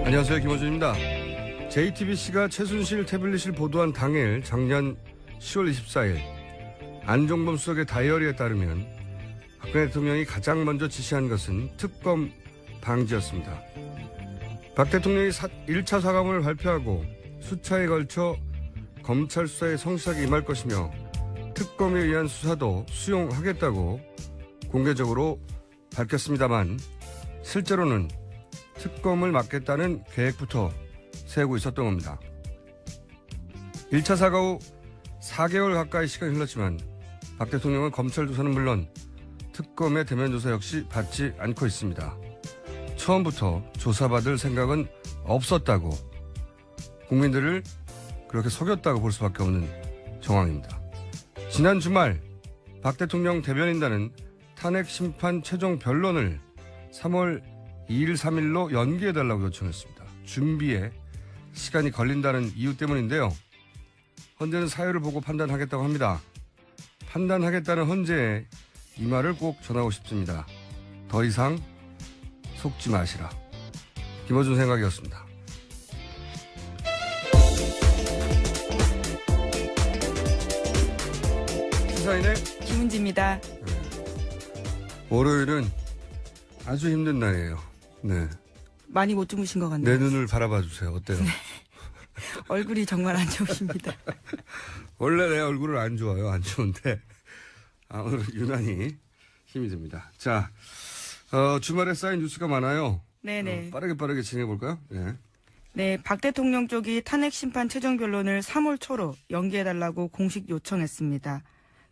안녕하세요, 김호준입니다. JTBC가 최순실 태블릿을 보도한 당일 작년 10월 24일 안종범 수석의 다이어리에 따르면 박근혜 대통령이 가장 먼저 지시한 것은 특검 방지였습니다. 박 대통령이 1차 사과문을 발표하고 수차에 걸쳐 검찰 수사에 성실하게 임할 것이며 특검에 의한 수사도 수용하겠다고 공개적으로 밝혔습니다만 실제로는 특검을 막겠다는 계획부터 세우고 있었던 겁니다. 1차 사과 후 4개월 가까이 시간이 흘렀지만 박 대통령은 검찰 조사는 물론 특검의 대면 조사 역시 받지 않고 있습니다. 처음부터 조사받을 생각은 없었다고 국민들을 그렇게 속였다고 볼 수밖에 없는 정황입니다. 지난 주말 박 대통령 대변인단은 탄핵 심판 최종 변론을 3월 2일, 3일로 연기해달라고 요청했습니다. 준비에 시간이 걸린다는 이유 때문인데요. 헌재는 사유를 보고 판단하겠다고 합니다. 판단하겠다는 헌재에 이 말을 꼭 전하고 싶습니다. 더 이상 속지 마시라. 김어준 생각이었습니다. 시사인의 김은지입니다. 월요일은 아주 힘든 날이에요. 네. 많이 못 주무신 것 같네요. 내 눈을 바라봐 주세요. 어때요? 네. 얼굴이 정말 안 좋으십니다. 원래 내 얼굴은 안 좋아요. 안 좋은데 오늘 유난히 힘이 듭니다. 자, 주말에 쌓인 뉴스가 많아요. 네네. 빠르게 진행해 볼까요? 네. 네, 박 대통령 쪽이 탄핵 심판 최종 변론을 3월 초로 연기해달라고 공식 요청했습니다.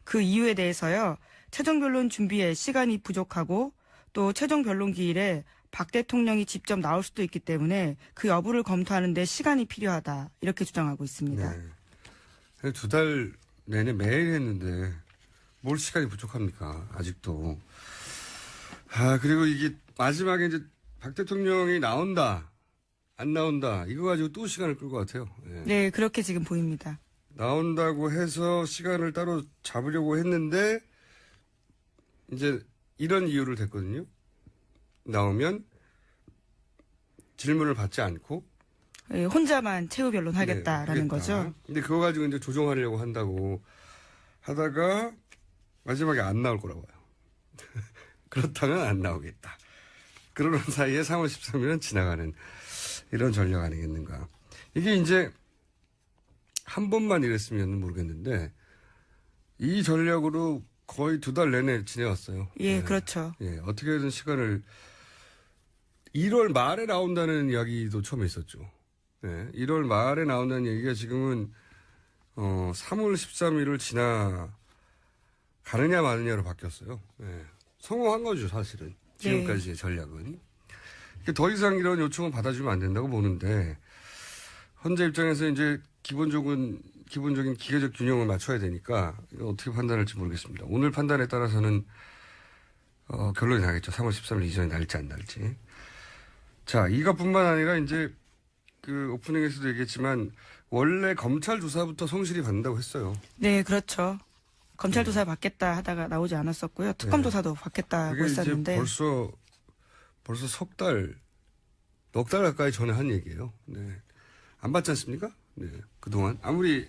그 이유에 대해서요. 최종 변론 준비에 시간이 부족하고 또 최종 변론 기일에 박 대통령이 직접 나올 수도 있기 때문에 그 여부를 검토하는 데 시간이 필요하다. 이렇게 주장하고 있습니다. 네. 2달 내내 매일 했는데 뭘 시간이 부족합니까? 아직도. 그리고 이게 마지막에 이제 박 대통령이 나온다, 안 나온다, 이거 가지고 또 시간을 끌 것 같아요. 네. 네, 그렇게 지금 보입니다. 나온다고 해서 시간을 따로 잡으려고 했는데 이제 이런 이유를 댔거든요. 나오면 질문을 받지 않고 네, 혼자만 최후 변론 하겠다라는 네, 거죠. 근데 그거 가지고 이제 조정하려고 한다고 하다가 마지막에 안 나올 거라고 봐요. 그렇다면 안 나오겠다. 그러는 사이에 3월 13일은 지나가는 이런 전략 아니겠는가. 이게 이제 한 번만 이랬으면 모르겠는데 이 전략으로 거의 2달 내내 지내왔어요. 예, 네. 그렇죠. 예, 어떻게든 시간을 1월 말에 나온다는 이야기도 처음에 있었죠. 네, 1월 말에 나온다는 얘기가 지금은 3월 13일을 지나가느냐 마느냐로 바뀌었어요. 네, 성공한 거죠, 사실은. 지금까지의 전략은. 더 이상 이런 요청은 받아주면 안 된다고 보는데 헌재 입장에서 이제 기본적인 기계적 균형을 맞춰야 되니까 어떻게 판단할지 모르겠습니다. 오늘 판단에 따라서는 결론이 나겠죠. 3월 13일 이전에 날지 안 날지. 자, 이것뿐만 아니라 이제 그 오프닝에서도 얘기했지만 원래 검찰 조사부터 성실히 받는다고 했어요. 네, 그렇죠. 검찰 조사 받겠다 하다가 나오지 않았었고요. 특검 조사도 받겠다고 했었는데. 이제 벌써 넉 달 가까이 전에 한 얘기예요. 네. 안 받지 않습니까? 네. 그동안 아무리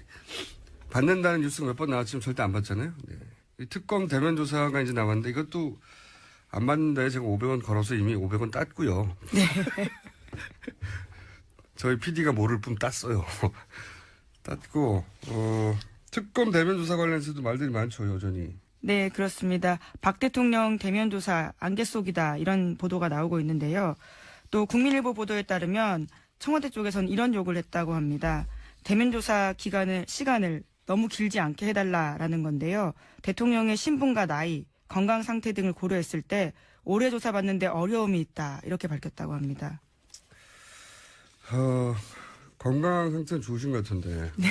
받는다는 뉴스가 몇 번 나왔지만 절대 안 받잖아요. 네. 이 특검 대면 조사가 이제 나왔는데 이것도 안 받는다에 제가 500원 걸어서 이미 500원 땄고요. 네. 저희 PD가 모를 뿐 땄어요. 땄고 특검 대면 조사 관련해서도 말들이 많죠, 여전히. 네, 그렇습니다. 박 대통령 대면 조사 안개 속이다 이런 보도가 나오고 있는데요. 또 국민일보 보도에 따르면 청와대 쪽에서는 이런 요구를 했다고 합니다. 대면 조사 시간을 너무 길지 않게 해달라라는 건데요. 대통령의 신분과 나이, 건강 상태 등을 고려했을 때 오래 조사받는데 어려움이 있다 이렇게 밝혔다고 합니다. 건강 상태는 좋으신 것 같은데. 네.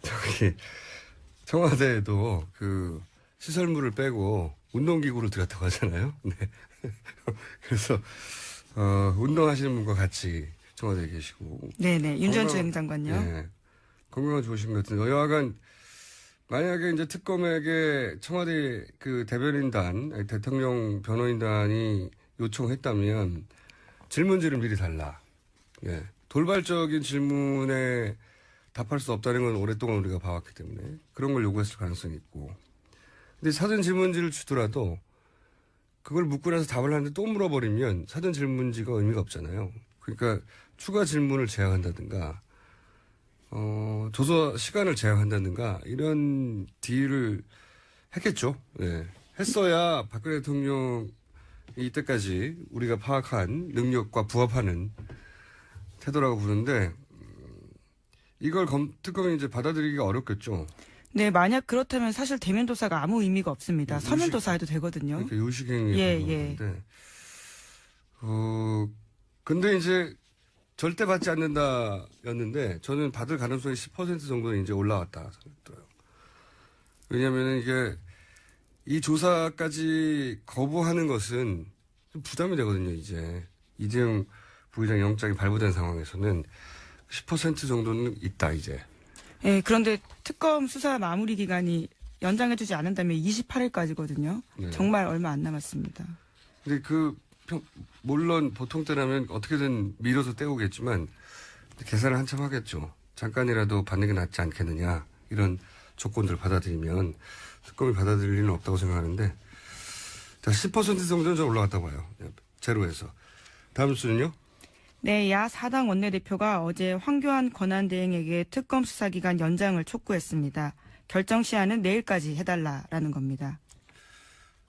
저기 청와대에도 그 시설물을 빼고 운동기구를 들였다고 하잖아요. 네. 그래서 운동하시는 분과 같이 청와대에 계시고. 네네. 윤전추 행장관요. 네. 건강은 좋으신 것 같은데 여하간 만약에 이제 특검에게 청와대 그 대변인단, 대통령 변호인단이 요청했다면 질문지를 미리 달라. 예. 돌발적인 질문에 답할 수 없다는 건 오랫동안 우리가 봐왔기 때문에 그런 걸 요구했을 가능성이 있고. 근데 사전 질문지를 주더라도 그걸 묻고 나서 답을 하는데 또 물어버리면 사전 질문지가 의미가 없잖아요. 그러니까 추가 질문을 제약한다든가, 조사 시간을 제약한다든가 이런 딜을 했겠죠. 예. 했어야 박근혜 대통령이 이때까지 우리가 파악한 능력과 부합하는 태도라고 보는데 이걸 특검이 이제 받아들이기가 어렵겠죠. 네, 만약 그렇다면 사실 대면 조사가 아무 의미가 없습니다. 서면 조사해도 되거든요. 그러니까 요식행위 예, 건데. 근데 이제 절대 받지 않는다였는데 저는 받을 가능성이 10% 정도는 이제 올라왔다 생각들어요. 왜냐하면 이게 이 조사까지 거부하는 것은 좀 부담이 되거든요. 이제 이재용 부회장 영장이 발부된 상황에서는 10% 정도는 있다 이제. 예, 그런데 특검 수사 마무리 기간이 연장해주지 않는다면 28일까지거든요. 네. 정말 얼마 안 남았습니다. 근데 물론 보통 때라면 어떻게든 밀어서 때우겠지만 계산을 한참 하겠죠. 잠깐이라도 받는 게 낫지 않겠느냐 이런 조건들을 받아들이면 특검이 받아들일 리는 없다고 생각하는데 자, 10% 정도는 좀 올라갔다고 봐요. 제로에서. 다음 수는요? 네, 야 4당 원내대표가 어제 황교안 권한대행에게 특검 수사기간 연장을 촉구했습니다. 결정 시한은 내일까지 해달라라는 겁니다.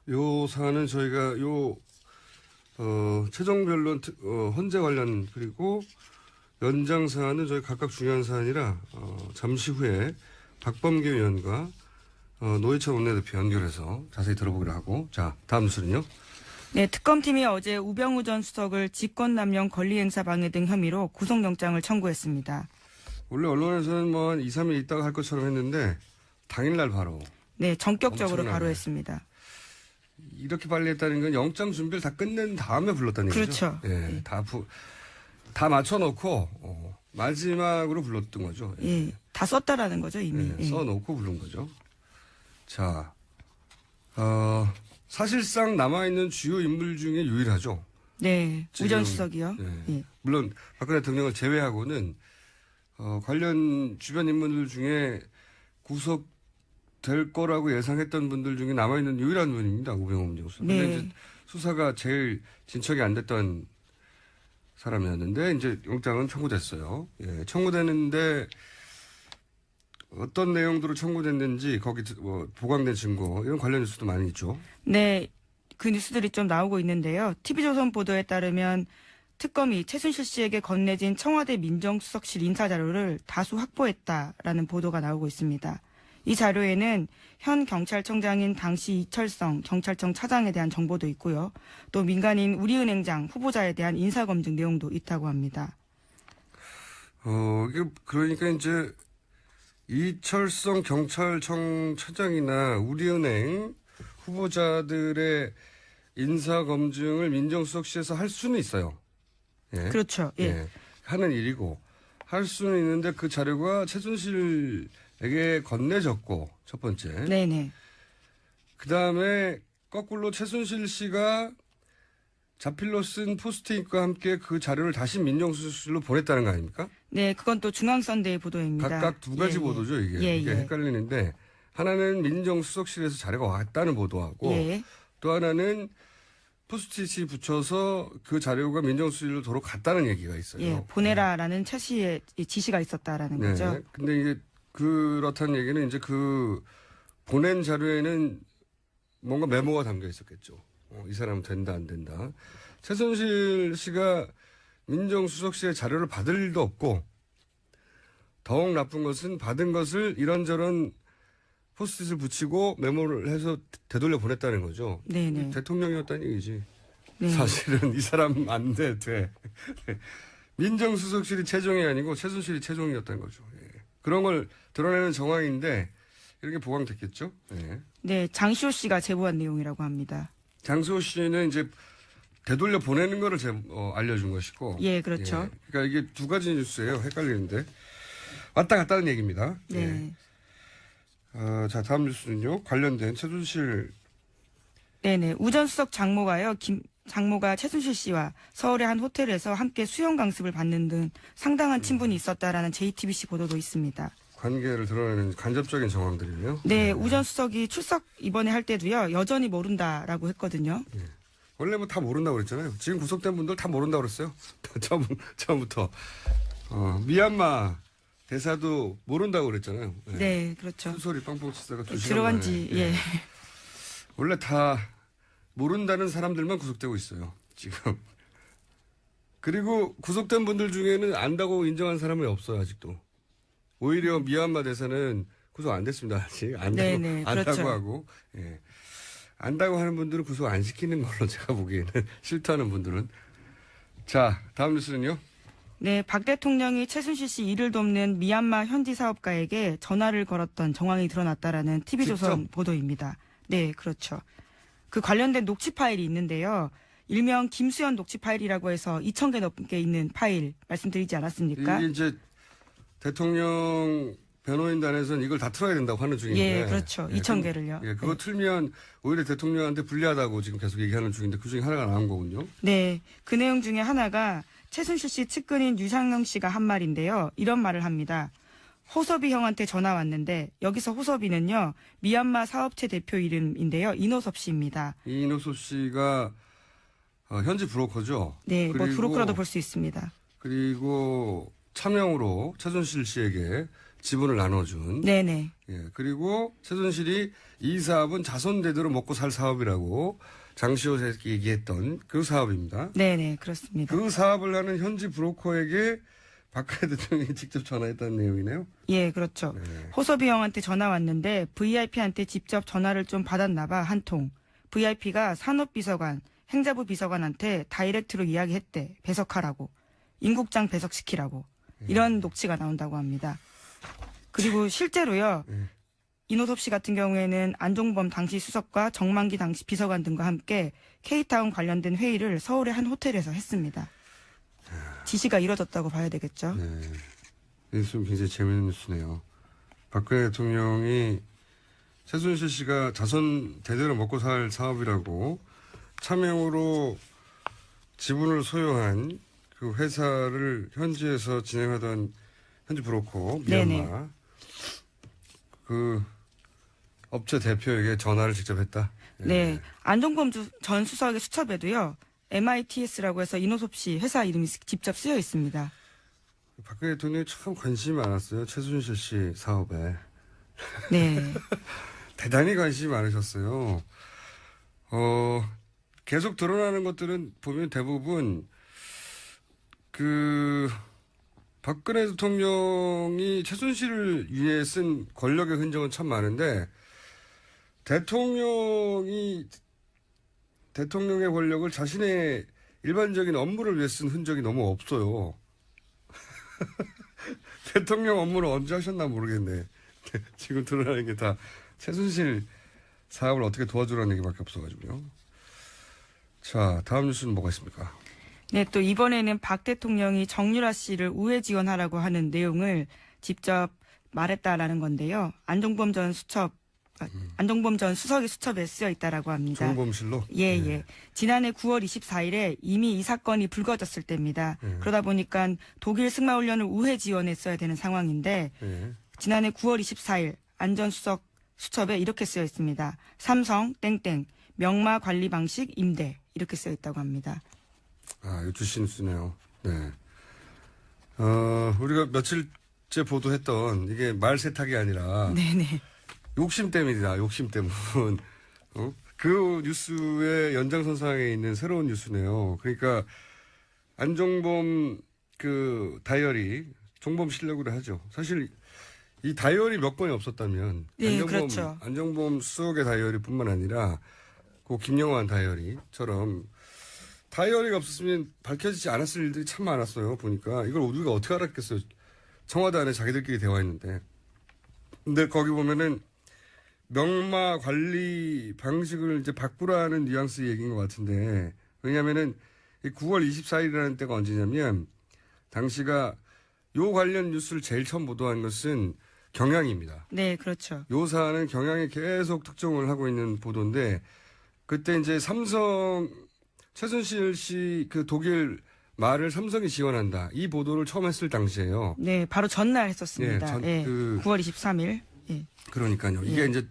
요 사안은 저희가 최종변론 헌재 관련 그리고 연장 사안은 저희 각각 중요한 사안이라 잠시 후에 박범계 의원과 노회찬 원내대표 연결해서 자세히 들어보기로 하고 자 다음 수는요. 네, 특검팀이 어제 우병우 전 수석을 직권남용 권리행사 방해 등 혐의로 구속영장을 청구했습니다. 원래 언론에서는 뭐 한 2, 3일 있다가 할 것처럼 했는데 당일날 바로. 네, 전격적으로 엄청나네. 바로 했습니다. 이렇게 빨리 했다는 건 영장 준비를 다 끝낸 다음에 불렀다는 얘기죠. 그렇죠. 예, 네. 다 맞춰놓고 마지막으로 불렀던 거죠. 예, 다 썼다라는 거죠 이미. 예, 써놓고 부른 거죠. 자, 사실상 남아있는 주요 인물 중에 유일하죠. 네, 지금, 우전 수석이요. 예. 예. 물론 박근혜 대통령을 제외하고는 관련 주변 인물들 중에 구속될 거라고 예상했던 분들 중에 남아있는 유일한 분입니다. 우병우 민정수석. 네. 근데 이제 수사가 제일 진척이 안 됐던 사람이었는데 이제 영장은 청구됐어요. 예, 청구됐는데 어떤 내용들로 청구됐는지 거기 보강된 증거 이런 관련 뉴스도 많이 있죠. 네, 그 뉴스들이 좀 나오고 있는데요. TV조선 보도에 따르면 특검이 최순실 씨에게 건네진 청와대 민정수석실 인사자료를 다수 확보했다라는 보도가 나오고 있습니다. 이 자료에는 현 경찰청장인 당시 이철성 경찰청 차장에 대한 정보도 있고요. 또 민간인 우리은행장 후보자에 대한 인사검증 내용도 있다고 합니다. 이게 그러니까 이제 이철성 경찰청 차장이나 우리은행 후보자들의 인사검증을 민정수석실에서 할 수는 있어요. 예. 그렇죠. 예. 예. 하는 일이고 할 수는 있는데 그 자료가 최순실에게 건네졌고 첫 번째. 네네. 그 다음에 거꾸로 최순실 씨가 자필로 쓴 포스트잇과 함께 그 자료를 다시 민정수석실로 보냈다는 거 아닙니까? 네, 그건 또 중앙선대의 보도입니다. 각각 두 가지 예, 보도죠, 이게. 예, 이게 예. 헷갈리는데 하나는 민정수석실에서 자료가 왔다는 보도하고 예. 또 하나는 포스트잇이 붙여서 그 자료가 민정수석실로 도로 갔다는 얘기가 있어요. 예, 보내라라는 최 씨의 지시가 있었다라는 네. 거죠. 근데 이게 그렇다는 얘기는 이제 그 보낸 자료에는 뭔가 메모가 담겨 있었겠죠. 이 사람은 된다, 안 된다. 최순실 씨가 민정수석실의 자료를 받을 일도 없고 더욱 나쁜 것은 받은 것을 이런저런 포스트잇을 붙이고 메모를 해서 되돌려 보냈다는 거죠. 네네. 대통령이었다는 얘기지. 네. 사실은 이 사람 안 돼. 민정수석실이 최종이 아니고 최순실이 최종이었다는 거죠. 예. 그런 걸 드러내는 정황인데 이런 게 보강됐겠죠. 예. 네, 장시호 씨가 제보한 내용이라고 합니다. 장수호 씨는 이제 되돌려 보내는 거를 알려준 것이고. 예, 그렇죠. 예. 그러니까 이게 두 가지 뉴스예요. 헷갈리는데. 왔다 갔다는 얘기입니다. 네. 예. 자, 다음 뉴스는요. 관련된 최순실. 네네. 우전 수석 장모가요. 장모가 최순실 씨와 서울의 한 호텔에서 함께 수영 강습을 받는 등 상당한 친분이 있었다라는 JTBC 보도도 있습니다. 관계를 드러내는 간접적인 정황들이네요. 네, 우 전 수석이 출석 이번에 할 때도요, 여전히 모른다라고 했거든요. 원래 뭐 다 모른다고 그랬잖아요. 지금 구속된 분들 다 모른다고 그랬어요. 처음부터. 미얀마 대사도 모른다고 그랬잖아요. 네, 그렇죠. 소리 빵빵 치다가 2시간 들어간 만에. 지, 예. 원래 다 모른다는 사람들만 구속되고 있어요. 지금. 그리고 구속된 분들 중에는 안다고 인정한 사람이 없어요. 아직도. 오히려 미얀마 대사는 구속 안 됐습니다. 아직. 안다고, 네네, 안다고 그렇죠. 하고. 예. 안다고 하는 분들은 구속 안 시키는 걸로 제가 보기에는 싫다는 분들은. 자, 다음 뉴스는요. 네, 박 대통령이 최순실 씨 일을 돕는 미얀마 현지 사업가에게 전화를 걸었던 정황이 드러났다라는 TV조선 직접? 보도입니다. 네, 그렇죠. 그 관련된 녹취 파일이 있는데요. 일명 김수현 녹취 파일이라고 해서 2,000개 넘게 있는 파일 말씀드리지 않았습니까? 이게 이제 대통령 변호인단에서는 이걸 다 틀어야 된다고 하는 중인데. 예, 그렇죠. 2,000개를요. 예, 그거 틀면 오히려 대통령한테 불리하다고 지금 계속 얘기하는 중인데 그 중에 하나가 나온 거군요. 네, 그 내용 중에 하나가 최순실 씨 측근인 유상영 씨가 한 말인데요. 이런 말을 합니다. 호섭이 형한테 전화 왔는데 여기서 호섭이는요. 미얀마 사업체 대표 이름인데요. 이노섭 씨입니다. 이노섭 씨가 현지 브로커죠. 네, 뭐 그리고- 브로커라도 볼 수 있습니다. 그리고 차명으로 최순실 씨에게 지분을 나눠준. 네네. 예, 그리고 최순실이 이 사업은 자손 대대로 먹고 살 사업이라고 장시호에서 얘기했던 그 사업입니다. 네네, 그렇습니다. 그 사업을 하는 현지 브로커에게 박근혜 대통령이 직접 전화했다는 내용이네요. 예, 그렇죠. 네. 호섭이 형한테 전화 왔는데 VIP한테 직접 전화를 좀 받았나 봐, 한 통. VIP가 산업비서관, 행자부 비서관한테 다이렉트로 이야기했대. 배석하라고. 임국장 배석시키라고. 이런 녹취가 나온다고 합니다. 그리고 실제로요. 이노섭 씨 같은 경우에는 안종범 당시 수석과 정만기 당시 비서관 등과 함께 K타운 관련된 회의를 서울의 한 호텔에서 했습니다. 지시가 이뤄졌다고 봐야 되겠죠. 네. 뉴스 굉장히 재밌는 뉴스네요. 박근혜 대통령이 최순실 씨가 자손 대대로 먹고 살 사업이라고 차명으로 지분을 소유한 그 회사를 현지에서 진행하던 현지 브로커 미얀마 네네. 그 업체 대표에게 전화를 직접 했다. 네. 안종범 전 수석의 수첩에도요. MITS라고 해서 이노섭 씨 회사 이름이 직접 쓰여 있습니다. 박근혜 대통령이 참 관심이 많았어요. 최순실 씨 사업에. 네. 대단히 관심이 많으셨어요. 계속 드러나는 것들은 보면 대부분 박근혜 대통령이 최순실을 위해 쓴 권력의 흔적은 참 많은데 대통령의 권력을 자신의 일반적인 업무를 위해 쓴 흔적이 너무 없어요. 대통령 업무를 언제 하셨나 모르겠네. 지금 드러나는 게 다 최순실 사업을 어떻게 도와주라는 얘기밖에 없어가지고요. 자, 다음 뉴스는 뭐가 있습니까? 네, 또 이번에는 박 대통령이 정유라 씨를 우회 지원하라고 하는 내용을 직접 말했다라는 건데요. 안종범 전 수석의 수첩에 쓰여 있다라고 합니다. 정범실로? 예, 예. 지난해 9월 24일에 이미 이 사건이 불거졌을 때입니다. 그러다 보니까 독일 승마훈련을 우회 지원했어야 되는 상황인데 예. 지난해 9월 24일 안 전 수석 수첩에 이렇게 쓰여 있습니다. 삼성 땡땡 명마 관리 방식 임대 이렇게 쓰여 있다고 합니다. 아, 이거 주신 뉴스네요. 네. 우리가 며칠째 보도했던 이게 말 세탁이 아니라 네네. 욕심 때문이다. 욕심 때문. 그 뉴스의 연장선상에 있는 새로운 뉴스네요. 그러니까 안종범 그 다이어리 종범 실력으로 하죠. 사실 이 다이어리 몇 건이 없었다면 네, 그렇죠. 안종범 수석의 다이어리뿐만 아니라 그 김영환 다이어리처럼 다이어리가 없었으면 밝혀지지 않았을 일들이 참 많았어요. 보니까 이걸 우리가 어떻게 알았겠어요. 청와대 안에 자기들끼리 대화했는데. 근데 거기 보면은 명마 관리 방식을 이제 바꾸라는 뉘앙스 얘기인 것 같은데, 왜냐면은 이 9월 24일이라는 때가 언제냐면 당시가 요 관련 뉴스를 제일 처음 보도한 것은 경향입니다. 네, 그렇죠. 요 사안은 경향이 계속 특종을 하고 있는 보도인데, 그때 이제 삼성 최순실 씨 그 독일 말을 삼성이 지원한다. 이 보도를 처음 했을 당시에요. 네, 바로 전날 했었습니다. 예, 9월 23일. 예. 그러니까요. 이게 예. 이제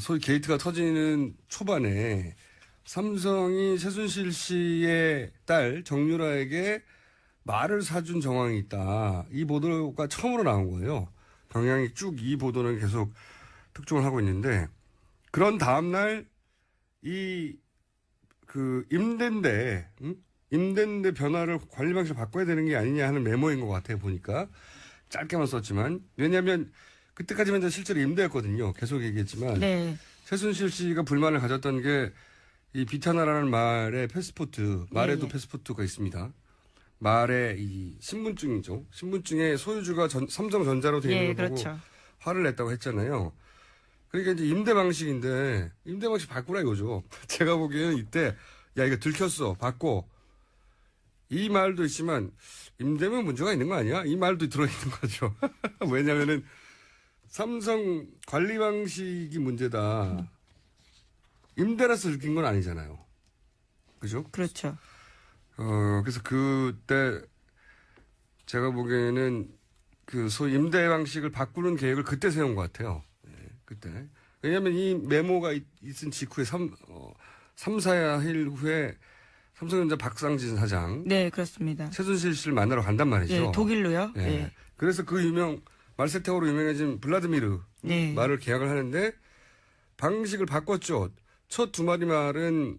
소위 게이트가 터지는 초반에 삼성이 최순실 씨의 딸 정유라에게 말을 사준 정황이 있다. 이 보도가 처음으로 나온 거예요. 경향이 쭉 이 보도는 계속 특종을 하고 있는데 그런 다음날 임대인데 변화를 관리 방식을 바꿔야 되는 게 아니냐 하는 메모인 것 같아요. 보니까 짧게만 썼지만 왜냐하면 그때까지만 실제로 임대였거든요. 계속 얘기했지만 네. 최순실 씨가 불만을 가졌던 게 이 비타나라는 말의 패스포트, 말에도 예. 패스포트가 있습니다. 말의 이 신분증이죠. 신분증에 소유주가 삼성전자로 되어 예, 있는 거 보고 그렇죠. 화를 냈다고 했잖아요. 그러니까 이제 임대 방식인데 임대 방식 바꾸라 이거죠. 제가 보기에는 이때 야 이거 들켰어 바꿔. 이 말도 있지만 임대면 문제가 있는 거 아니야? 이 말도 들어있는 거죠. 왜냐하면은 삼성 관리 방식이 문제다. 임대라서 들킨 건 아니잖아요. 그죠? 그렇죠. 그래서 그때 제가 보기에는 그 소위 임대 방식을 바꾸는 계획을 그때 세운 것 같아요. 네, 그때. 왜냐하면 이 메모가 있은 직후에 3, 4일 후에 삼성전자 박상진 사장. 네, 그렇습니다. 최순실 씨를 만나러 간단 말이죠. 예, 독일로요. 예. 예. 그래서 그 말세태어로 유명해진 블라드미르 네. 말을 계약을 하는데 방식을 바꿨죠. 첫 두 마디 말은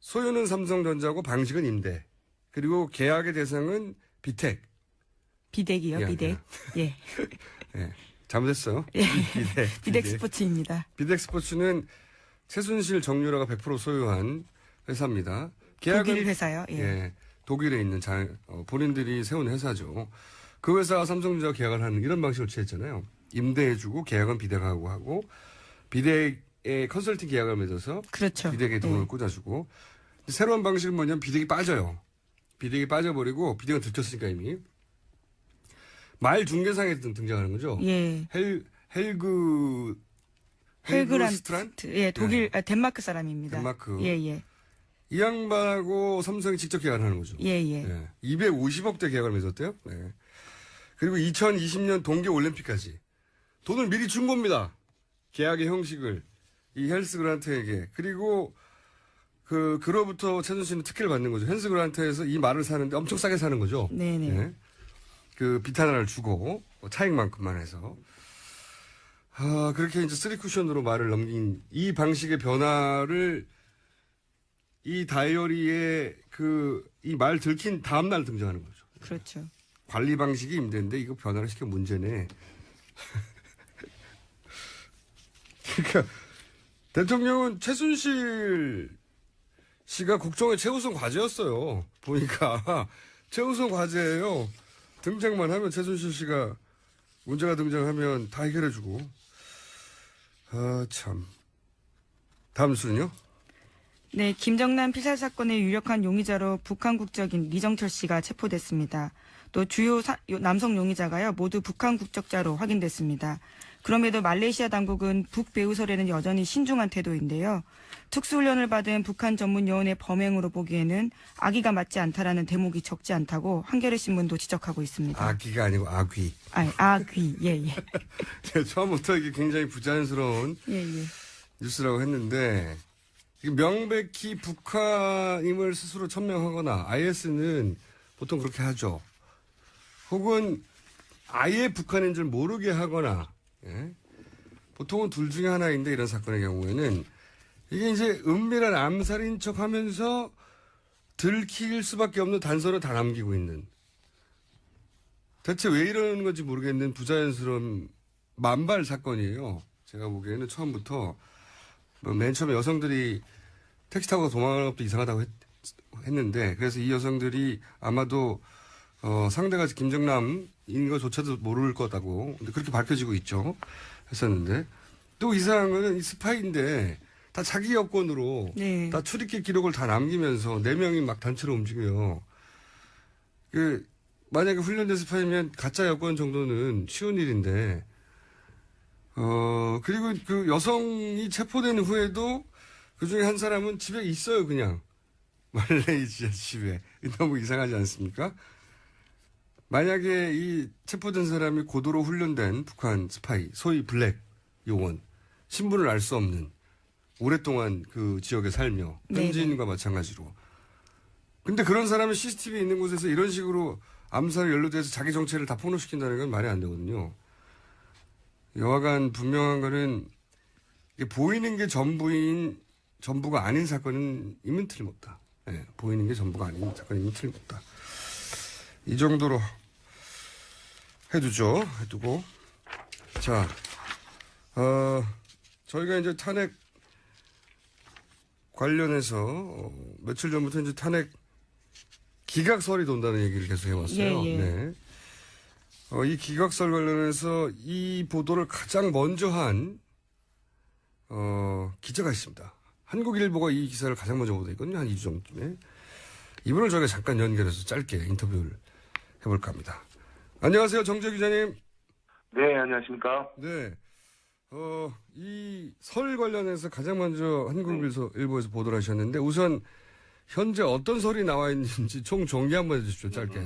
소유는 삼성전자고 방식은 임대. 그리고 계약의 대상은 비택. 비덱이요, 예, 비덱. 예. 예. 잘못했어요. 예. 비덱. 비덱 스포츠입니다. 비덱 스포츠는 최순실 정유라가 100% 소유한 회사입니다. 독일 회사요. 예. 예, 독일에 있는 본인들이 세운 회사죠. 그 회사와 삼성전자가 계약을 하는 이런 방식을 취했잖아요. 임대해주고 계약은 비덱하고 하고 비덱의 컨설팅 계약을 맺어서 그렇죠. 비덱에 돈을 예. 꽂아주고 새로운 방식은 뭐냐면 비덱이 빠져요. 비덱이 빠져버리고 비덱은 들켰으니까 이미 말 중개상에 등장하는 거죠. 예. 헬그란트. 예, 독일, 덴마크 사람입니다. 덴마크. 예, 예. 이 양반하고 삼성이 직접 계약을 하는 거죠. 예, 예. 네. 250억대 계약을 맺었대요. 네. 그리고 2020년 동계올림픽까지 돈을 미리 준 겁니다. 계약의 형식을 이 헬스 그란트에게. 그리고 그로부터 최순실은 특혜를 받는 거죠. 헬스 그란트에서 이 말을 사는데 엄청 싸게 사는 거죠. 네네. 네. 그 비타나를 주고 차익만큼만 해서. 그렇게 이제 3쿠션으로 말을 넘긴 이 방식의 변화를 이 다이어리에 이 말 들킨 다음날 등장하는 거죠. 그렇죠. 관리 방식이 임대인데 이거 변화를 시켜 문제네. 그러니까 대통령은 최순실 씨가 국정의 최우선 과제였어요. 보니까 최우선 과제예요. 등장만 하면 최순실 씨가 문제가 등장하면 다 해결해주고. 참. 다음 순요? 네, 김정남 피살 사건의 유력한 용의자로 북한 국적인 리정철 씨가 체포됐습니다. 또 주요 남성 용의자가요, 모두 북한 국적자로 확인됐습니다. 그럼에도 말레이시아 당국은 북배후설에는 여전히 신중한 태도인데요. 특수훈련을 받은 북한 전문 요원의 범행으로 보기에는 악의가 맞지 않다라는 대목이 적지 않다고 한겨레 신문도 지적하고 있습니다. 악의가 아니고 악의. 악의, 예, 예. 처음부터 이게 굉장히 부자연스러운 예, 예. 뉴스라고 했는데, 명백히 북한임을 스스로 천명하거나 IS는 보통 그렇게 하죠. 혹은 아예 북한인 줄 모르게 하거나, 예? 보통은 둘 중에 하나인데 이런 사건의 경우에는 이게 이제 은밀한 암살인 척 하면서 들킬 수밖에 없는 단서를 다 남기고 있는, 대체 왜 이러는 건지 모르겠는 부자연스러운 만발 사건이에요. 제가 보기에는 처음부터 맨 처음에 여성들이 택시 타고 도망가는 것도 이상하다고 했는데, 그래서 이 여성들이 아마도 상대가 김정남인 것조차도 모를 거다고, 근데 그렇게 밝혀지고 있죠. 했었는데, 또 이상한 거는 이 스파이인데 다 자기 여권으로 네. 다 출입기 기록을 다 남기면서 4명이 막 단체로 움직여요. 만약에 훈련된 스파이면 가짜 여권 정도는 쉬운 일인데, 그리고 그 여성이 체포된 후에도 그 중에 한 사람은 집에 있어요, 그냥. 말레이시아 지배. 너무 이상하지 않습니까? 만약에 이 체포된 사람이 고도로 훈련된 북한 스파이, 소위 블랙 요원, 신분을 알 수 없는 오랫동안 그 지역에 살며 현지인과 마찬가지로. 근데 그런 사람이 CCTV 있는 곳에서 이런 식으로 암살에 연루돼서 자기 정체를 다 폭로시킨다는 건 말이 안 되거든요. 여하간 분명한 거는 이게 보이는 게 전부가 아닌 사건은 이면 틀림없다. 네, 보이는 게 전부가 아닌 사건이면 틀림없다. 이 정도로 해두고. 자, 저희가 이제 탄핵 관련해서 며칠 전부터 이제 탄핵 기각설이 돈다는 얘기를 계속 해왔어요. 예. 네. 이 기각설 관련해서 이 보도를 가장 먼저 한 기자가 있습니다. 한국일보가 이 기사를 가장 먼저 보도했거든요. 한 2주 전쯤에. 이분을 저희가 잠깐 연결해서 짧게 인터뷰를 해볼까 합니다. 안녕하세요. 정재 기자님. 네, 안녕하십니까. 네. 이 설 관련해서 가장 먼저 한국일보에서 보도를 하셨는데 우선 현재 어떤 설이 나와 있는지 총 정리 한번 해주십시오. 짧게.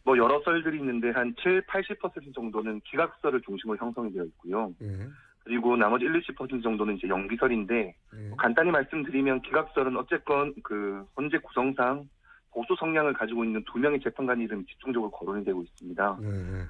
뭐 여러 설들이 있는데 한 70-80% 정도는 기각설을 중심으로 형성이 되어 있고요. 예. 그리고 나머지 1-20% 정도는 이제 연기설인데 간단히 말씀드리면 기각설은 어쨌건 그 헌재 구성상 보수 성향을 가지고 있는 2명의 재판관 이름이 집중적으로 거론이 되고 있습니다.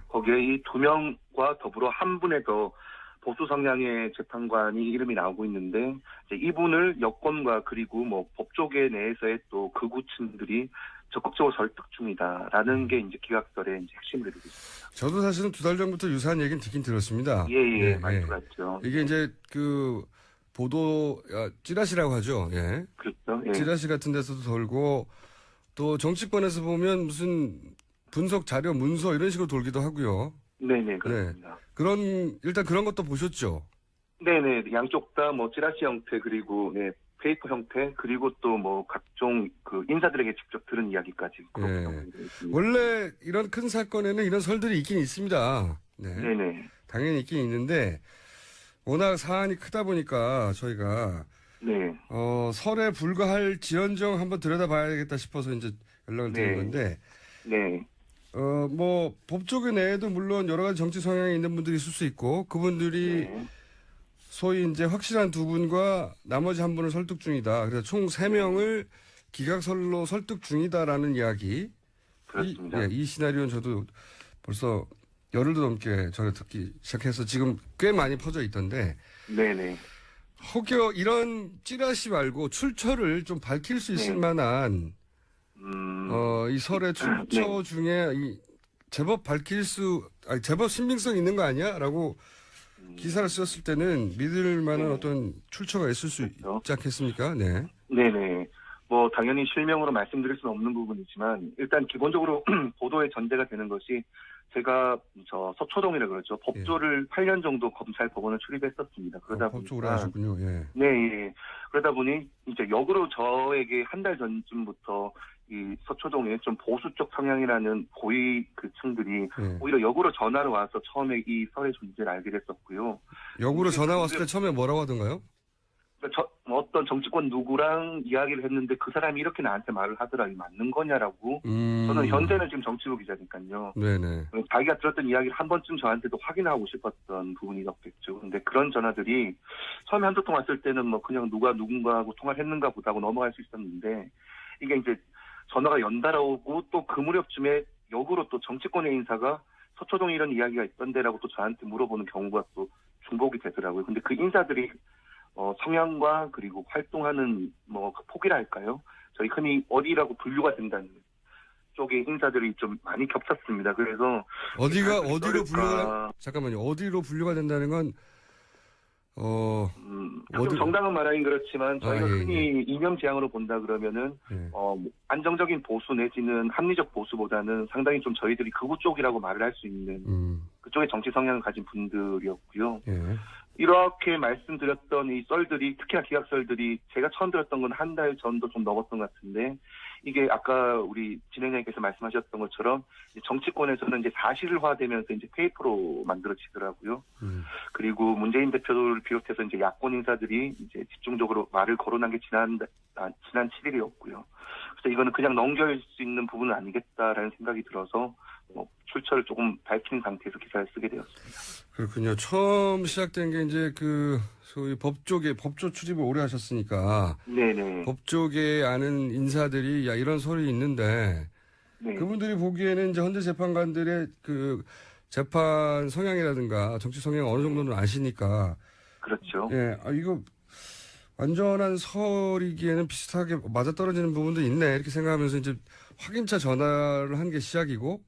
거기에 이 2명과 더불어 한 분의 더 보수 성향의 재판관이 이름이 나오고 있는데 이제 이분을 여권과 그리고 뭐 법조계 내에서의 또 극우층들이 적극적으로 설득 중이다라는 게 이제 기각설의 이제 핵심을 이루고 있습니다. 저도 사실은 2달 전부터 유사한 얘기는 듣긴 들었습니다. 예, 많이 들었죠. 이게 이제 그 보도 찌라시라고 하죠. 예. 그렇죠. 예. 찌라시 같은 데서도 돌고 또 정치권에서 보면 무슨 분석 자료 문서 이런 식으로 돌기도 하고요. 네네, 그렇습니다. 네. 일단 그런 것도 보셨죠? 네네, 양쪽 다 뭐 찌라시 형태 그리고 페이퍼 형태 그리고 또 뭐 각종 그 인사들에게 직접 들은 이야기까지. 원래 이런 큰 사건에는 이런 설들이 있긴 있습니다. 네. 네네. 당연히 있긴 있는데 워낙 사안이 크다 보니까 저희가 설에 불과할 지연정 한번 들여다봐야겠다 싶어서 이제 연락을 드린 건데. 네. 뭐 법조계 내에도 물론 여러 가지 정치 성향이 있는 분들이 있을 수 있고 그분들이 소위 이제 확실한 2분과 나머지 1분을 설득 중이다. 그래서 총 3명을 기각설로 설득 중이다라는 이야기. 그렇습니다. 이 시나리오는 저도 벌써 열흘도 넘게 저를 듣기 시작해서 지금 꽤 많이 퍼져 있던데. 네네. 혹여 이런 찌라시 말고 출처를 좀 밝힐 수 있을 만한 이 설의 출처 중에 제법 제법 신빙성 있는 거 아니야? 라고 기사를 썼을 때는 믿을 만한 어떤 출처가 있을 수 있지 않겠습니까? 네. 네네. 뭐 당연히 실명으로 말씀드릴 수는 없는 부분이지만 일단 기본적으로 보도의 전제가 되는 것이 제가 서초동이라 그러죠. 법조를 8년 정도 검찰 법원을 출입했었습니다. 그러다 보니까 법조 오래 하셨군요. 예. 네. 그러다 보니 이제 역으로 저에게 한 달 전쯤부터 이 서초동에 좀 보수 쪽 성향이라는 고위 그 층들이 오히려 역으로 전화를 와서 처음에 이 설의 존재를 알게 됐었고요. 역으로 전화 왔을 때 처음에 뭐라고 하던가요? 어떤 정치권 누구랑 이야기를 했는데 그 사람이 이렇게 나한테 말을 하더라. 이게 맞는 거냐라고. 저는 현재는 지금 정치부 기자니까요. 네네. 자기가 들었던 이야기를 한 번쯤 저한테도 확인하고 싶었던 부분이었겠죠. 근데 그런 전화들이 처음에 한두 통 왔을 때는 뭐 그냥 누가 누군가하고 통화를 했는가 보다고 넘어갈 수 있었는데 이게 이제 전화가 연달아 오고 또 그 무렵쯤에 역으로 또 정치권의 인사가 서초동에 이런 이야기가 있던데라고 또 저한테 물어보는 경우가 또 중복이 되더라고요. 근데 그 인사들이 성향과 그리고 활동하는 뭐 그 폭이랄까요? 저희 흔히 어디라고 분류가 된다는 쪽의 인사들이 좀 많이 겹쳤습니다. 그래서 어디로 분류가 잠깐만요. 어디로 분류가 된다는 건 좀 정당한 말하긴 그렇지만 저희가 흔히 이념 지향으로 본다 그러면은 안정적인 보수 내지는 합리적 보수보다는 상당히 좀 저희들이 극우 쪽이라고 말을 할 수 있는 그쪽의 정치 성향을 가진 분들이었고요. 이렇게 말씀드렸던 이 썰들이, 특히나 기각설들이 제가 처음 들었던 건 한 달 전도 좀 넘었던 것 같은데, 이게 아까 우리 진행자님께서 말씀하셨던 것처럼 정치권에서는 이제 사실화되면서 이제 페이퍼로 만들어지더라고요. 그리고 문재인 대표를 비롯해서 이제 야권 인사들이 이제 집중적으로 말을 거론한 게 지난 7일이었고요. 그래서 이거는 그냥 넘길 수 있는 부분은 아니겠다라는 생각이 들어서 출처를 조금 밝힌 상태에서 기사를 쓰게 되었습니다. 그렇군요. 처음 시작된 게 이제 소위 법조 출입을 오래 하셨으니까. 네네. 법조계 아는 인사들이, 야, 이런 소리 있는데, 네. 그분들이 보기에는 이제 헌재 재판관들의 재판 성향이라든가 정치 성향 어느 정도는 아시니까. 그렇죠. 예, 이거 완전한 설이기에는 비슷하게 맞아떨어지는 부분도 있네. 이렇게 생각하면서 이제 확인차 전화를 한 게 시작이고.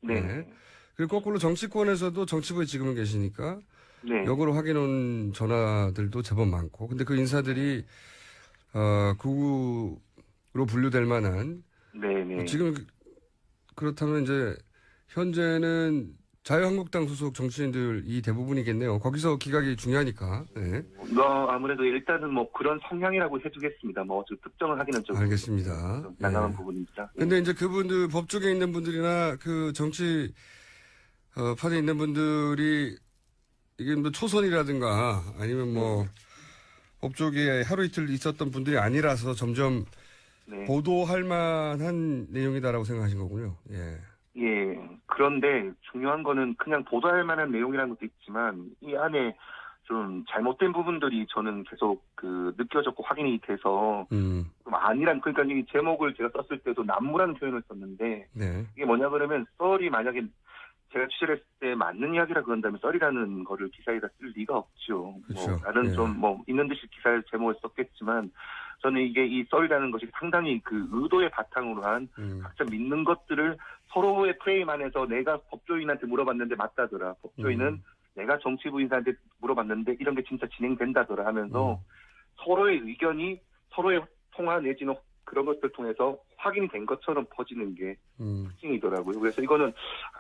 네. 네. 그리고 거꾸로 정치권에서도 정치부에 지금은 계시니까. 네. 역으로 확인 온 전화들도 제법 많고. 근데 그 인사들이, 구구로 분류될 만한. 네네. 지금 그렇다면 이제 현재는 자유한국당 소속 정치인들이 대부분이겠네요. 거기서 기각이 중요하니까. 네. 아무래도 일단은 그런 성향이라고 해주겠습니다. 특정을 하기는 좀 알겠습니다. 난감한 예. 부분입니다. 근데 이제 그분들 법조계에 있는 분들이나 그 정치 파트에 있는 분들이 이게 초선이라든가 아니면 법조계에 하루 이틀 있었던 분들이 아니라서 점점 네. 보도할 만한 내용이다라고 생각하신 거군요. 예. 예. 그런데 중요한 거는 그냥 보도할 만한 내용이라는 것도 있지만 이 안에 좀 잘못된 부분들이 저는 계속 느껴졌고 확인이 돼서 좀 그러니까 이 제목을 제가 썼을 때도 난무라는 표현을 썼는데 네. 이게 뭐냐 그러면 썰이 만약에 제가 취재를 했을 때 맞는 이야기라 그런다면 썰이라는 거를 기사에다 쓸 리가 없죠. 그렇죠. 나는 예. 좀 있는 듯이 기사의 제목을 썼겠지만 저는 이게 이 썰이라는 것이 상당히 의도의 바탕으로 한 각자 믿는 것들을 서로의 프레임 안에서 내가 법조인한테 물어봤는데 맞다더라. 법조인은 내가 정치부 인사한테 물어봤는데 이런 게 진짜 진행된다더라 하면서 서로의 의견이 서로의 통화 내지는 그런 것들 통해서 확인된 것처럼 퍼지는 게 특징이더라고요. 그래서 이거는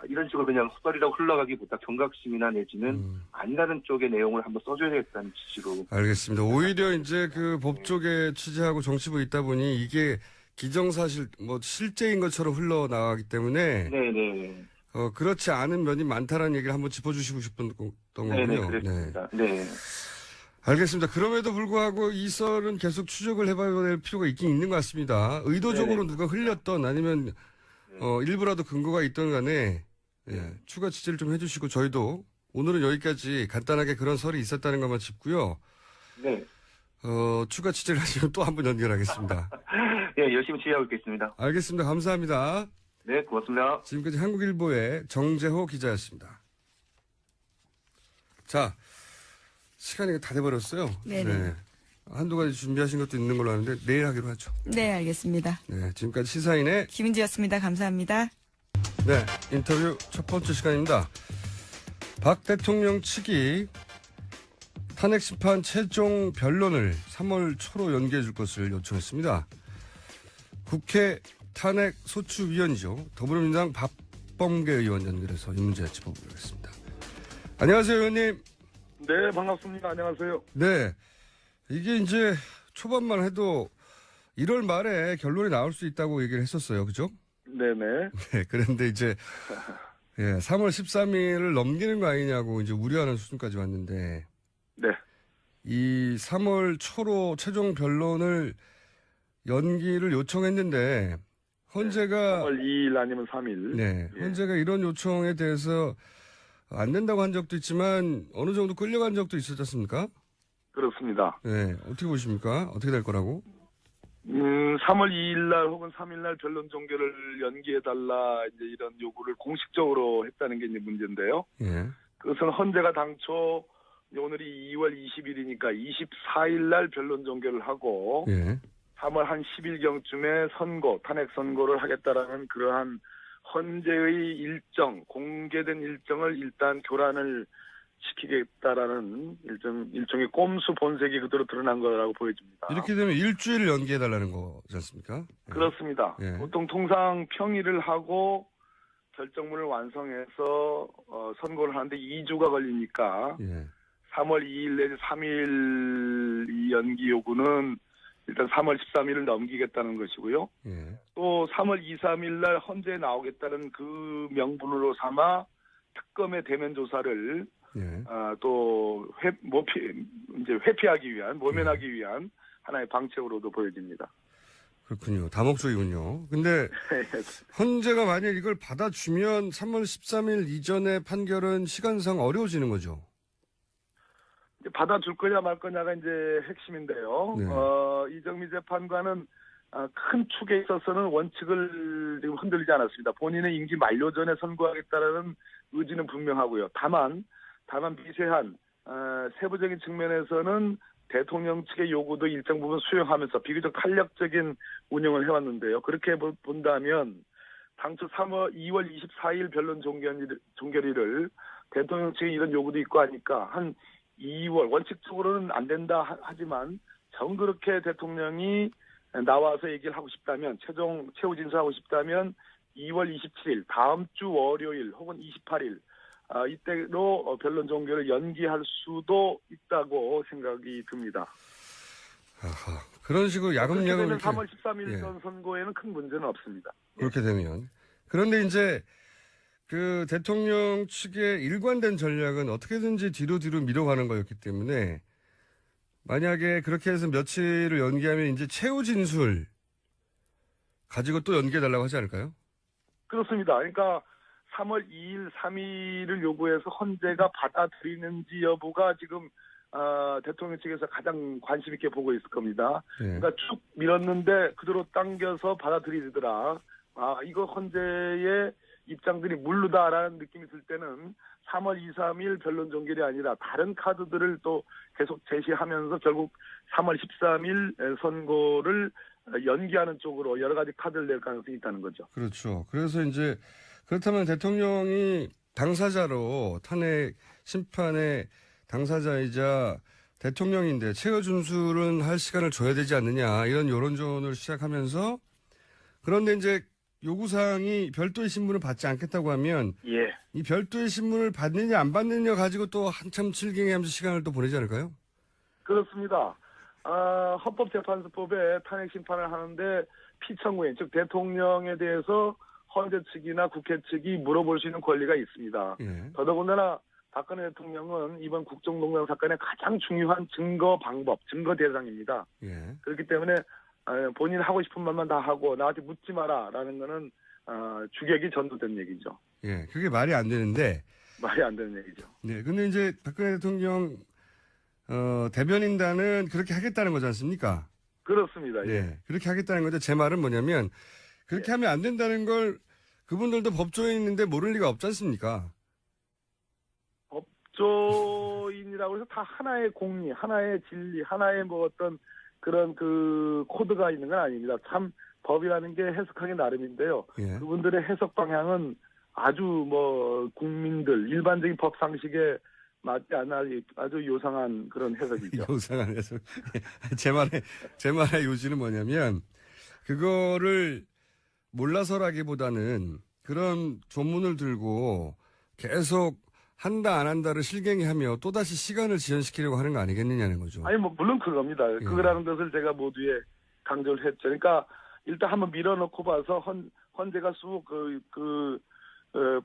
이런 식으로 그냥 헛소리라고 흘러가기보다 경각심이나 내지는 아니라는 쪽의 내용을 한번 써줘야겠다는 취지로. 알겠습니다. 오히려 이제 법조계 취재하고 정치부에 있다 보니 이게 기정사실 실제인 것처럼 흘러나가기 때문에 네네. 그렇지 않은 면이 많다라는 얘기를 한번 짚어주시고 싶었던 거군요. 네네, 그랬습니다. 네. 알겠습니다. 그럼에도 불구하고 이 썰은 계속 추적을 해봐야 될 필요가 있긴 있는 것 같습니다. 의도적으로 누가 흘렸던 아니면 일부라도 근거가 있던 간에 추가 취재를 좀 해주시고 저희도 오늘은 여기까지 간단하게 그런 설이 있었다는 것만 짚고요. 네. 추가 취재를 하시면 또 한번 연결하겠습니다. 네, 열심히 취재하고 있겠습니다. 알겠습니다. 감사합니다. 네, 고맙습니다. 지금까지 한국일보의 정재호 기자였습니다. 자, 시간이 다 돼버렸어요. 네네. 네. 한두 가지 준비하신 것도 있는 걸로 아는데 내일 하기로 하죠. 네, 알겠습니다. 네, 지금까지 시사인의 김은지였습니다. 감사합니다. 네, 인터뷰 첫 번째 시간입니다. 박 대통령 측이 탄핵심판 최종 변론을 3월 초로 연기해 줄 것을 요청했습니다. 국회 탄핵소추위원이죠. 더불어민주당 박범계 의원 연결해서 이 문제 짚어보겠습니다. 안녕하세요, 의원님. 네, 반갑습니다. 안녕하세요. 네, 이게 이제 초반만 해도 1월 말에 결론이 나올 수 있다고 얘기를 했었어요. 그죠? 네네. 네, 그런데 이제 3월 13일을 넘기는 거 아니냐고 이제 우려하는 수준까지 왔는데 네. 이 3월 초로 최종 변론을 연기를 요청했는데 헌재가 3월 2일 아니면 3일. 네, 예. 헌재가 이런 요청에 대해서 안 된다고 한 적도 있지만 어느 정도 끌려간 적도 있었지 않습니까? 그렇습니다. 네, 어떻게 보십니까? 어떻게 될 거라고? 3월 2일 날 혹은 3일 날 변론 종결을 연기해달라 이제 이런 요구를 공식적으로 했다는 게 이제 문제인데요. 예. 그것은 헌재가 당초 오늘이 2월 20일이니까 24일 날 변론 종결을 하고 예. 3월 한 10일경쯤에 탄핵 선고를 하겠다라는 그러한 헌재의 일정, 공개된 일정을 일단 교란을 시키겠다라는 일종의 꼼수 본색이 그대로 드러난 거라고 보여집니다. 이렇게 되면 일주일 연기해달라는 거지 않습니까? 그렇습니다. 예. 보통 통상 평의를 하고 결정문을 완성해서 선고를 하는데 2주가 걸리니까 예. 3월 2일 내지 3일 이 연기 요구는 일단 3월 13일을 넘기겠다는 것이고요. 예. 또 3월 2, 3일 날 헌재에 나오겠다는 그 명분으로 삼아 특검의 대면 조사를 예. 이제 회피하기 위한, 모면하기 위한 하나의 방책으로도 보여집니다. 그렇군요. 다목적이군요. 근데 헌재가 만약 이걸 받아주면 3월 13일 이전의 판결은 시간상 어려워지는 거죠. 이제 받아줄 거냐 말 거냐가 이제 핵심인데요. 네. 이정미 재판관은 큰 축에 있어서는 원칙을 지금 흔들리지 않았습니다. 본인의 임기 만료 전에 선고하겠다라는 의지는 분명하고요. 다만 미세한 세부적인 측면에서는 대통령 측의 요구도 일정 부분 수용하면서 비교적 탄력적인 운영을 해왔는데요. 그렇게 본다면 당초 2월 24일 변론 종결일을 대통령 측의 이런 요구도 있고 하니까 한 2월, 원칙적으로는 안 된다 하지만 정그렇게 대통령이 나와서 얘기를 하고 싶다면, 최후 진술하고 싶다면 2월 27일, 다음 주 월요일 혹은 28일, 이때로 변론 종결을 연기할 수도 있다고 생각이 듭니다. 아하. 그런 식으로 야금야금 그렇게 되면 이렇게 3월 13일 예. 전 선고에는 큰 문제는 없습니다. 그렇게 되면. 그런데 이제 그 대통령 측의 일관된 전략은 어떻게든지 뒤로 밀어가는 거였기 때문에 만약에 그렇게 해서 며칠을 연기하면 이제 최후 진술 가지고 또 연기해달라고 하지 않을까요? 그렇습니다. 그러니까 3월 2일, 3일을 요구해서 헌재가 받아들이는지 여부가 지금 대통령 측에서 가장 관심 있게 보고 있을 겁니다. 예. 그러니까 쭉 밀었는데 그대로 당겨서 받아들이더라. 이거 헌재의 입장들이 물르다라는 느낌이 들 때는 3월 2, 3일 변론 종결이 아니라 다른 카드들을 또 계속 제시하면서 결국 3월 13일 선고를 연기하는 쪽으로 여러 가지 카드를 낼 가능성이 있다는 거죠. 그렇죠. 그래서 이제 그렇다면 대통령이 당사자로 탄핵 심판의 당사자이자 대통령인데 최후 진술은 할 시간을 줘야 되지 않느냐 이런 여론전을 시작하면서 그런데 이제 요구사항이 별도의 신문을 받지 않겠다고 하면 예. 이 별도의 신문을 받느냐 안 받느냐 가지고 또 한참 칠경하면서 시간을 또 보내지 않을까요? 그렇습니다. 헌법재판소법에 탄핵 심판을 하는데 피청구인, 즉 대통령에 대해서 헌재 측이나 국회 측이 물어볼 수 있는 권리가 있습니다. 예. 더더군다나 박근혜 대통령은 이번 국정농단 사건의 가장 중요한 증거 방법, 증거 대상입니다. 예. 그렇기 때문에 본인 하고 싶은 말만 다 하고 나한테 묻지 마라라는 거는 주객이 전도된 얘기죠. 예. 그게 말이 안 되는데. 말이 안 되는 얘기죠. 네. 근데 이제 박근혜 대통령 대변인단은 그렇게 하겠다는 거지 않습니까? 그렇습니다. 예. 예. 그렇게 하겠다는 건데 제 말은 뭐냐면 그렇게 하면 안 된다는 걸 그분들도 법조에 있는데 모를 리가 없지 않습니까? 법조인이라고 해서 다 하나의 공리, 하나의 진리, 하나의 뭐 어떤 그런 그 코드가 있는 건 아닙니다. 참 법이라는 게 해석하기 나름인데요. 예. 그분들의 해석 방향은 아주 뭐 국민들 일반적인 법 상식에 맞지 않아 아주 요상한 그런 해석이죠. 요상한 해석. 제 말의 요지는 뭐냐면 그거를 몰라서라기보다는 그런 조문을 들고 계속 한다 안 한다를 실갱이하며 또다시 시간을 지연시키려고 하는 거 아니겠느냐는 거죠. 아니 뭐 물론 그겁니다. 예. 그거라는 것을 제가 모두에 강조를 했죠. 그러니까 일단 한번 밀어넣고 봐서 헌재가 쑥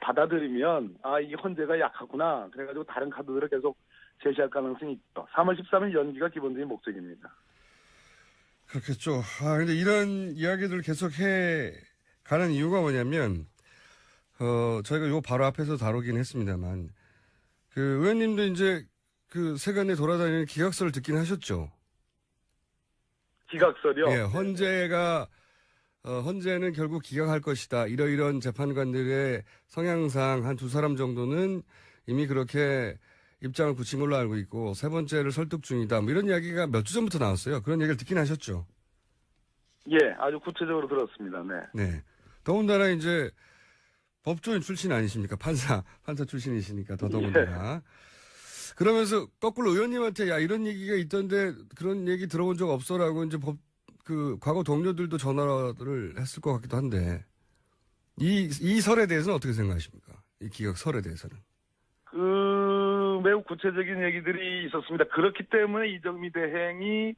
받아들이면 이 헌재가 약하구나. 그래가지고 다른 카드들을 계속 제시할 가능성이 있죠. 3월 13일 연기가 기본적인 목적입니다. 그렇겠죠. 근데 이런 이야기들을 계속 해 가는 이유가 뭐냐면 저희가 요 바로 앞에서 다루긴 했습니다만 그 의원님도 이제 그 세간에 돌아다니는 기각서를 듣긴 하셨죠. 기각설이요? 예, 헌재는 결국 기각할 것이다. 이러이런 재판관들의 성향상 한 두 사람 정도는 이미 그렇게 입장을 굳힌 걸로 알고 있고 세 번째를 설득 중이다. 뭐 이런 이야기가 몇 주 전부터 나왔어요. 그런 얘기를 듣긴 하셨죠. 예, 아주 구체적으로 들었습니다. 네. 네. 더군다나 이제 법조인 출신 아니십니까? 판사 출신이시니까 더더군다나. 그러면서 거꾸로 의원님한테 야 이런 얘기가 있던데 그런 얘기 들어본 적 없어라고 이제 과거 동료들도 전화를 했을 것 같기도 한데 이 설에 대해서는 어떻게 생각하십니까? 이 기각 설에 대해서는. 매우 구체적인 얘기들이 있었습니다. 그렇기 때문에 이정미 대행이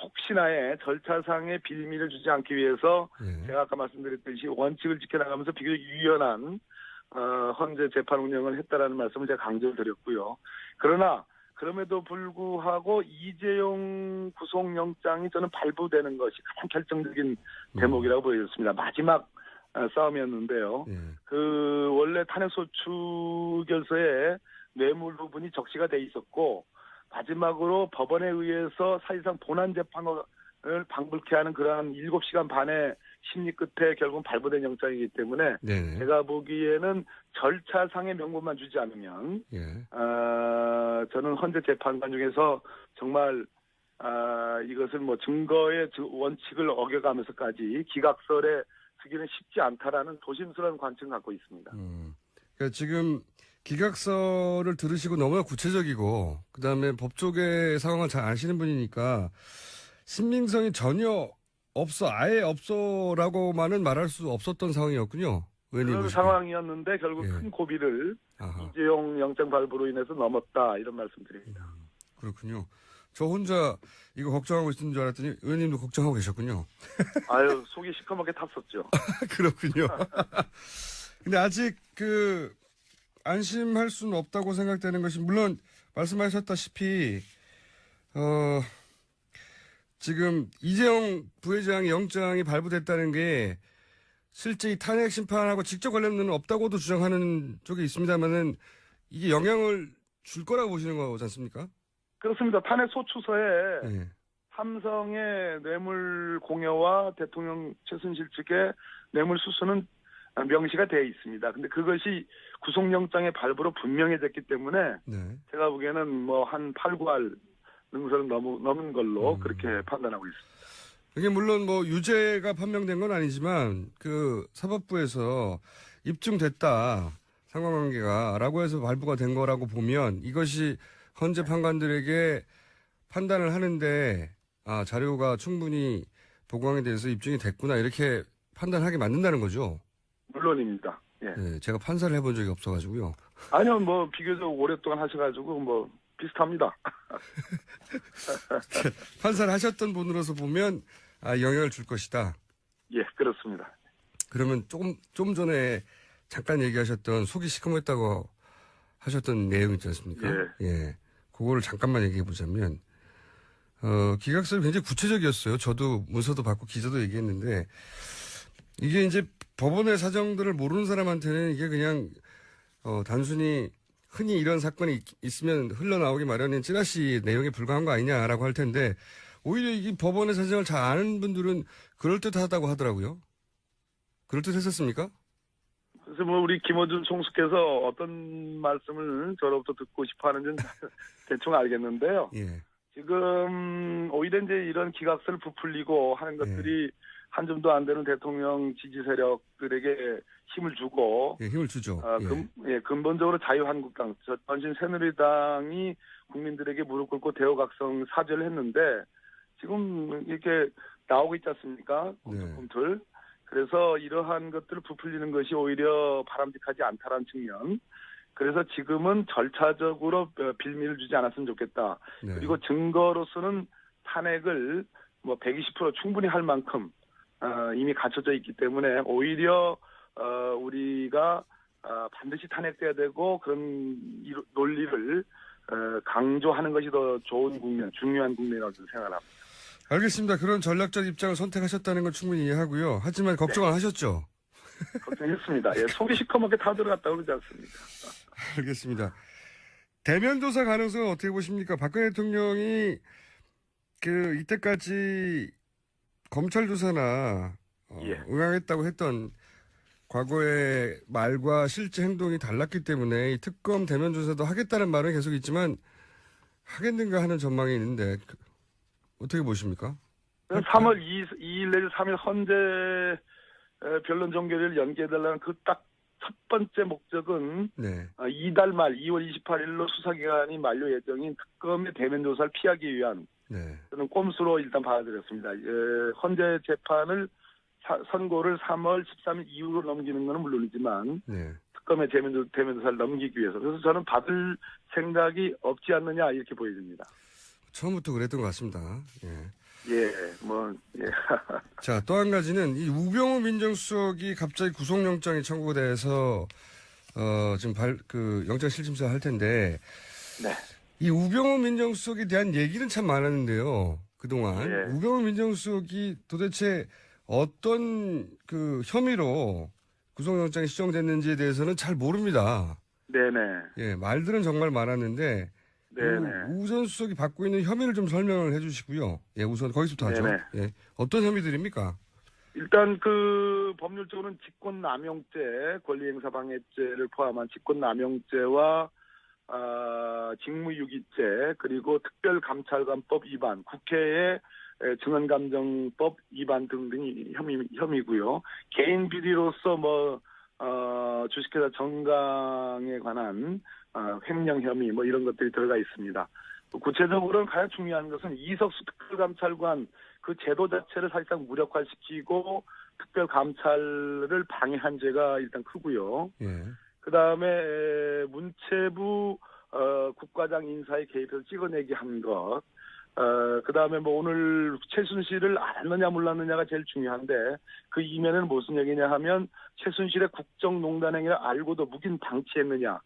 혹시나의 절차상의 빌미를 주지 않기 위해서 예. 제가 아까 말씀드렸듯이 원칙을 지켜나가면서 비교적 유연한 헌재 재판 운영을 했다라는 말씀을 제가 강조드렸고요. 그러나 그럼에도 불구하고 이재용 구속영장이 저는 발부되는 것이 가장 결정적인 대목이라고 보여졌습니다. 마지막 싸움이었는데요. 예. 원래 탄핵소추결서에 뇌물 부분이 적시가 돼 있었고 마지막으로 법원에 의해서 사실상 본안 재판을 방불케 하는 그러한 7시간 반의 심리 끝에 결국 발부된 영장이기 때문에 네네. 제가 보기에는 절차상의 명분만 주지 않으면 예. 저는 헌재 재판관 중에서 정말 이것을 뭐 증거의 원칙을 어겨가면서까지 기각설에 쓰기는 쉽지 않다라는 조심스러운 관점을 갖고 있습니다. 그러니까 지금 기각서를 들으시고 너무나 구체적이고 그다음에 법조계 상황을 잘 아시는 분이니까 신빙성이 전혀 없어 아예 없어라고만은 말할 수 없었던 상황이었군요. 그런 상황이었는데 결국 예. 큰 고비를 아하. 이재용 영장 발부로 인해서 넘었다 이런 말씀드립니다. 그렇군요. 저 혼자 이거 걱정하고 있는 줄 알았더니 의원님도 걱정하고 계셨군요. 아유 속이 시커멓게 탔었죠. 그렇군요. 근데 아직 안심할 수는 없다고 생각되는 것이 물론 말씀하셨다시피 지금 이재용 부회장의 영장이 발부됐다는 게 실제 이 탄핵 심판하고 직접 관련은 없다고도 주장하는 쪽이 있습니다만은 이게 영향을 줄 거라고 보시는 거지 않습니까? 그렇습니다. 탄핵 소추서에 네. 삼성의 뇌물 공여와 대통령 최순실 측의 뇌물 수수는 명시가 되어 있습니다. 근데 그것이 구속영장의 발부로 분명해졌기 때문에 네. 제가 보기에는 뭐 한 8, 9할 능선은 넘은 걸로 그렇게 판단하고 있습니다. 이게 물론 뭐 유죄가 판명된 건 아니지만 사법부에서 입증됐다 상관관계가라고 해서 발부가 된 거라고 보면 이것이 헌재 판관들에게 판단을 하는데 자료가 충분히 보강에 대해서 입증이 됐구나 이렇게 판단하게 만든다는 거죠. 물론입니다. 예. 네, 제가 판사를 해본 적이 없어가지고요. 아니요, 뭐 비교적 오랫동안 하셔가지고 뭐 비슷합니다. 판사를 하셨던 분으로서 보면 영향을 줄 것이다. 예, 그렇습니다. 그러면 좀 전에 잠깐 얘기하셨던 속이 시커멓다고 하셨던 내용 있지 않습니까? 예. 그거를 잠깐만 얘기해 보자면, 기각설이 굉장히 구체적이었어요. 저도 문서도 받고 기자도 얘기했는데, 이게 이제 법원의 사정들을 모르는 사람한테는 이게 그냥, 단순히 흔히 이런 사건이 있으면 흘러나오기 마련인 찌라시 내용에 불과한 거 아니냐라고 할 텐데, 오히려 이 법원의 사정을 잘 아는 분들은 그럴듯하다고 하더라고요. 그럴듯했었습니까? 그래서 뭐 우리 김어준 총수께서 어떤 말씀을 저로부터 듣고 싶어 하는지는 대충 알겠는데요. 예. 지금 오히려 이제 이런 기각설 부풀리고 하는 것들이 한 줌도 안 되는 대통령 지지 세력들에게 힘을 주고 힘을 주죠. 근본적으로 자유한국당, 전신 새누리당이 국민들에게 무릎 꿇고 대우각성 사죄를 했는데 지금 이렇게 나오고 있지 않습니까? 꿈틀꿈틀. 그래서 이러한 것들을 부풀리는 것이 오히려 바람직하지 않다라는 측면. 그래서 지금은 절차적으로 빌미를 주지 않았으면 좋겠다. 네. 그리고 증거로서는 탄핵을 뭐 120% 충분히 할 만큼 이미 갖춰져 있기 때문에 오히려 우리가 반드시 탄핵돼야 되고 그런 논리를 강조하는 것이 더 좋은 국면, 중요한 국면이라고 생각합니다. 알겠습니다. 그런 전략적 입장을 선택하셨다는 건 충분히 이해하고요. 하지만 걱정 안 하셨죠? 걱정했습니다. 예, 속이 시커멓게 타들어갔다고 그러지 않습니다. 알겠습니다. 대면 조사 가능성은 어떻게 보십니까? 박근혜 대통령이 이때까지 검찰 조사나 응하겠다고 했던 과거의 말과 실제 행동이 달랐기 때문에 이 특검 대면 조사도 하겠다는 말은 계속 있지만 하겠는가 하는 전망이 있는데 어떻게 보십니까? 3월 2일 내지 3일 헌재 변론 종결을 연기해달라는 그 딱 첫 번째 목적은 이달 말 2월 28일로 수사기간이 만료 예정인 특검의 대면 조사를 피하기 위한 저는 꼼수로 일단 받아들였습니다. 헌재 재판을 선고를 3월 13일 이후로 넘기는 건 물론이지만 특검의 대면조사를 넘기기 위해서. 그래서 저는 받을 생각이 없지 않느냐 이렇게 보여집니다. 처음부터 그랬던 것 같습니다. 예. 예. 자, 또 한 가지는 이 우병우 민정수석이 갑자기 구속영장이 청구가 돼서 지금 영장실질심사 할 텐데 네. 이 우병우 민정수석에 대한 얘기는 참 많았는데요. 그동안 예. 우병우 민정수석이 도대체 어떤 그 혐의로 구속영장이 시정됐는지에 대해서는 잘 모릅니다. 네네. 예, 말들은 정말 많았는데 네네. 우 전 수석이 받고 있는 혐의를 좀 설명을 해주시고요. 예, 우선 거기서부터 하죠. 네네. 예, 어떤 혐의들입니까? 일단 그 법률적으로는 직권남용죄, 권리행사방해죄를 포함한 직권남용죄와 직무유기죄, 그리고 특별감찰관법 위반, 국회의 증언감정법 위반 등등이 혐의고요. 개인 비리로서 주식회사 정강에 관한 횡령 혐의 이런 것들이 들어가 있습니다. 구체적으로는 가장 중요한 것은 이석수 특별감찰관 그 제도 자체를 사실상 무력화시키고 특별감찰을 방해한 죄가 일단 크고요. 예. 그다음에 문체부 국과장 인사에 개입해서 찍어내기 한 것. 그다음에 오늘 최순실을 알았느냐 몰랐느냐가 제일 중요한데 그 이면에는 무슨 얘기냐 하면 최순실의 국정농단 행위를 알고도 묵인 방치했느냐.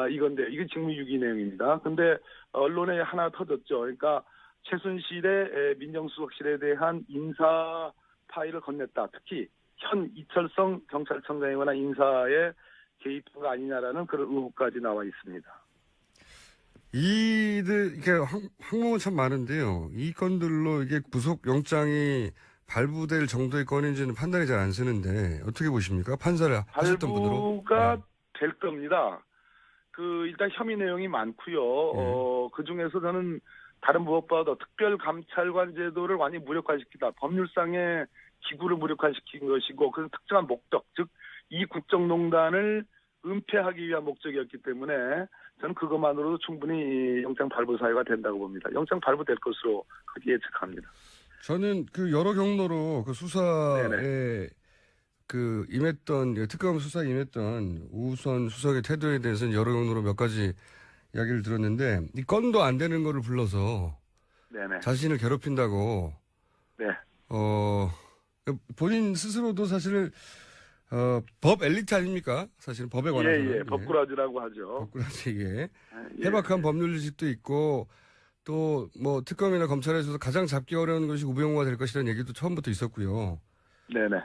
이건데 이게 직무유기 내용입니다. 근데 언론에 하나 터졌죠. 그러니까 최순실의 민정수석실에 대한 인사 파일을 건넸다. 특히 현 이철성 경찰청장에 관한 인사에 개입한 거 아니냐라는 그런 의혹까지 나와 있습니다. 이게 항목은 참 많은데요. 이 건들로 이게 구속영장이 발부될 정도의 건인지는 판단이 잘 안 쓰는데 어떻게 보십니까? 판사를 하셨던 분으로. 발부가 될 겁니다. 일단 혐의 내용이 많고요. 그 중에서 저는 다른 무엇보다도 특별감찰관 제도를 완전히 무력화시키다. 법률상의 기구를 무력화시킨 것이고, 그래서 특정한 목적, 즉, 이 국정농단을 은폐하기 위한 목적이었기 때문에 저는 그것만으로도 충분히 영장 발부 사유가 된다고 봅니다. 영장 발부될 것으로 그렇게 예측합니다. 저는 여러 경로로 수사에 네네. 임했던, 특검 수사에 임했던 우선 수석의 태도에 대해서는 여러 경로로 몇 가지 이야기를 들었는데, 이 건도 안 되는 거를 불러서 네네. 자신을 괴롭힌다고, 네. 본인 스스로도 사실, 법 엘리트 아닙니까? 사실은 법에 관해서는. 예. 법꾸라지라고 하죠. 법꾸라지, 예. 예. 해박한 법률 지식도 있고, 또, 특검이나 검찰에서도 가장 잡기 어려운 것이 우병우가 될 것이라는 얘기도 처음부터 있었고요. 네네.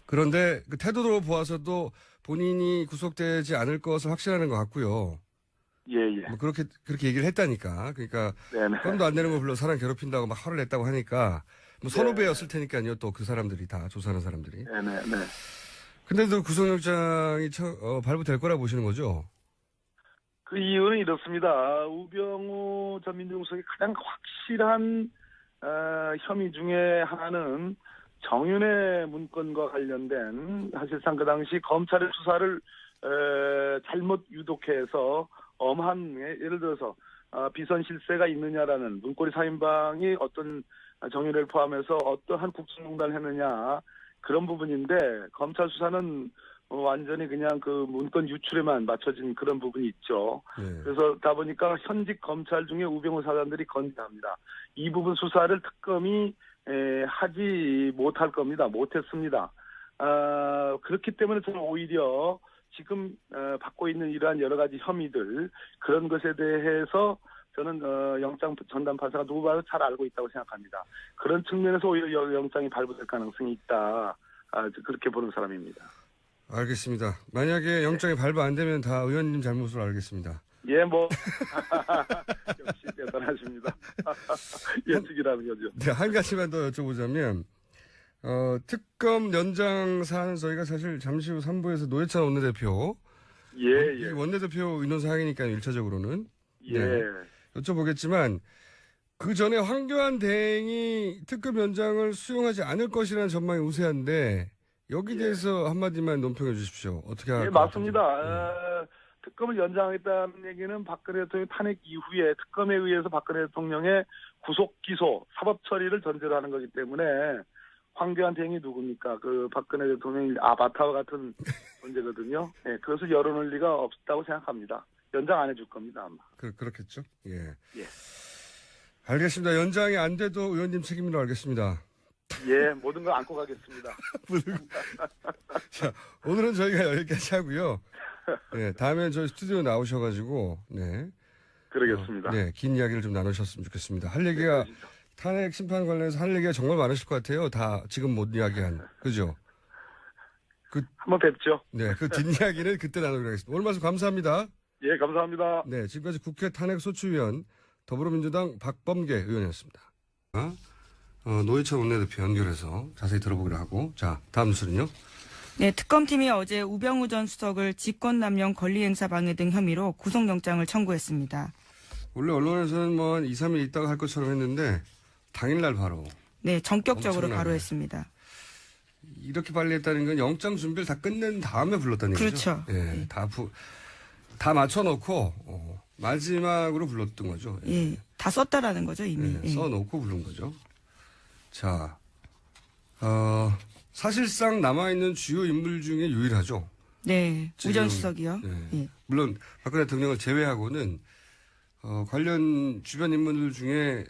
그런데 그 태도로 보아서도 본인이 구속되지 않을 것을 확신하는 것 같고요. 예. 그렇게 얘기를 했다니까. 그러니까, 네네. 건도 안 내는 거 불러 사람 괴롭힌다고 막 화를 냈다고 하니까, 선후배였을 테니까요. 또 그 사람들이 다 조사하는 사람들이. 네네. 근데도 구속영장이 발부될 거라 보시는 거죠? 그 이유는 이렇습니다. 우병우 전 민정수석의 가장 확실한 혐의 중에 하나는 정윤회 문건과 관련된 사실상 그 당시 검찰의 수사를 잘못 유독해서 엄한 예를 들어서 비선 실세가 있느냐라는 문고리 4인방이 어떤 정윤회를 포함해서 어떠한 국정농단을 했느냐 그런 부분인데 검찰 수사는 완전히 그냥 그 문건 유출에만 맞춰진 그런 부분이 있죠. 네. 그래서 다 보니까 현직 검찰 중에 우병우 사단들이 건재합니다. 이 부분 수사를 특검이 하지 못할 겁니다. 못했습니다. 그렇기 때문에 저는 오히려 지금 받고 있는 이러한 여러 가지 혐의들 그런 것에 대해서 저는 영장 전담 판사가 누구보다 잘 알고 있다고 생각합니다. 그런 측면에서 오히려 영장이 발부될 가능성이 있다. 그렇게 보는 사람입니다. 알겠습니다. 만약에 영장이 발부 안 되면 다 의원님 잘못으로 알겠습니다. 예, 역시 대단하십니다. 예측이라는 거죠. 네, 한 가지만 더 여쭤보자면, 특검 연장 사안 저희가 사실 잠시 후 3부에서 노회찬 원내대표. 예. 원내대표 의논사항이니까요, 1차적으로는. 예. 네, 여쭤보겠지만, 그 전에 황교안 대행이 특검 연장을 수용하지 않을 것이라는 전망이 우세한데, 여기 대해서 한마디만 논평해 주십시오. 어떻게 할까요? 예, 맞습니다. 특검을 연장하겠다는 얘기는 박근혜 대통령 탄핵 이후에 특검에 의해서 박근혜 대통령의 구속, 기소, 사법 처리를 전제로 하는 거기 때문에 황교안 대행이 누굽니까? 그 박근혜 대통령이 아바타와 같은 존재거든요. 네, 그것을 열어놓을 리가 없다고 생각합니다. 연장 안 해줄 겁니다, 아마. 그렇겠죠. 예. 예. 알겠습니다. 연장이 안 돼도 의원님 책임으로 알겠습니다. 예, 모든 걸 안고 가겠습니다. 자, 오늘은 저희가 여기까지 하고요. 네, 다음에 저희 스튜디오 나오셔가지고, 네. 그러겠습니다. 네, 긴 이야기를 좀 나누셨으면 좋겠습니다. 할 얘기가, 네, 탄핵 심판 관련해서 할 얘기가 정말 많으실 것 같아요. 다 지금 못 이야기한. 그죠? 한번 뵙죠. 네, 그 뒷이야기는 그때 나누기로 하겠습니다. 오늘 말씀 감사합니다. 예, 감사합니다. 네, 지금까지 국회 탄핵소추위원 더불어민주당 박범계 의원이었습니다. 노회찬 원내대표 연결해서 자세히 들어보기로 하고, 자, 다음 뉴스는요? 네, 특검팀이 어제 우병우 전 수석을 직권남용 권리행사 방해 등 혐의로 구속영장을 청구했습니다. 원래 언론에서는 뭐 한 2, 3일 있다가 할 것처럼 했는데 당일날 바로. 네, 전격적으로 엄청나네. 바로 했습니다. 이렇게 빨리 했다는 건 영장 준비를 다 끝낸 다음에 불렀다는 얘기죠. 그렇죠. 예, 네. 다 맞춰놓고 마지막으로 불렀던 거죠. 예, 다 썼다라는 거죠, 이미. 예, 예. 써놓고 부른 거죠. 자, 사실상 남아있는 주요 인물 중에 유일하죠. 네, 지금, 우전 수석이요. 네. 예. 물론 박근혜 대통령을 제외하고는 관련 주변 인물들 중에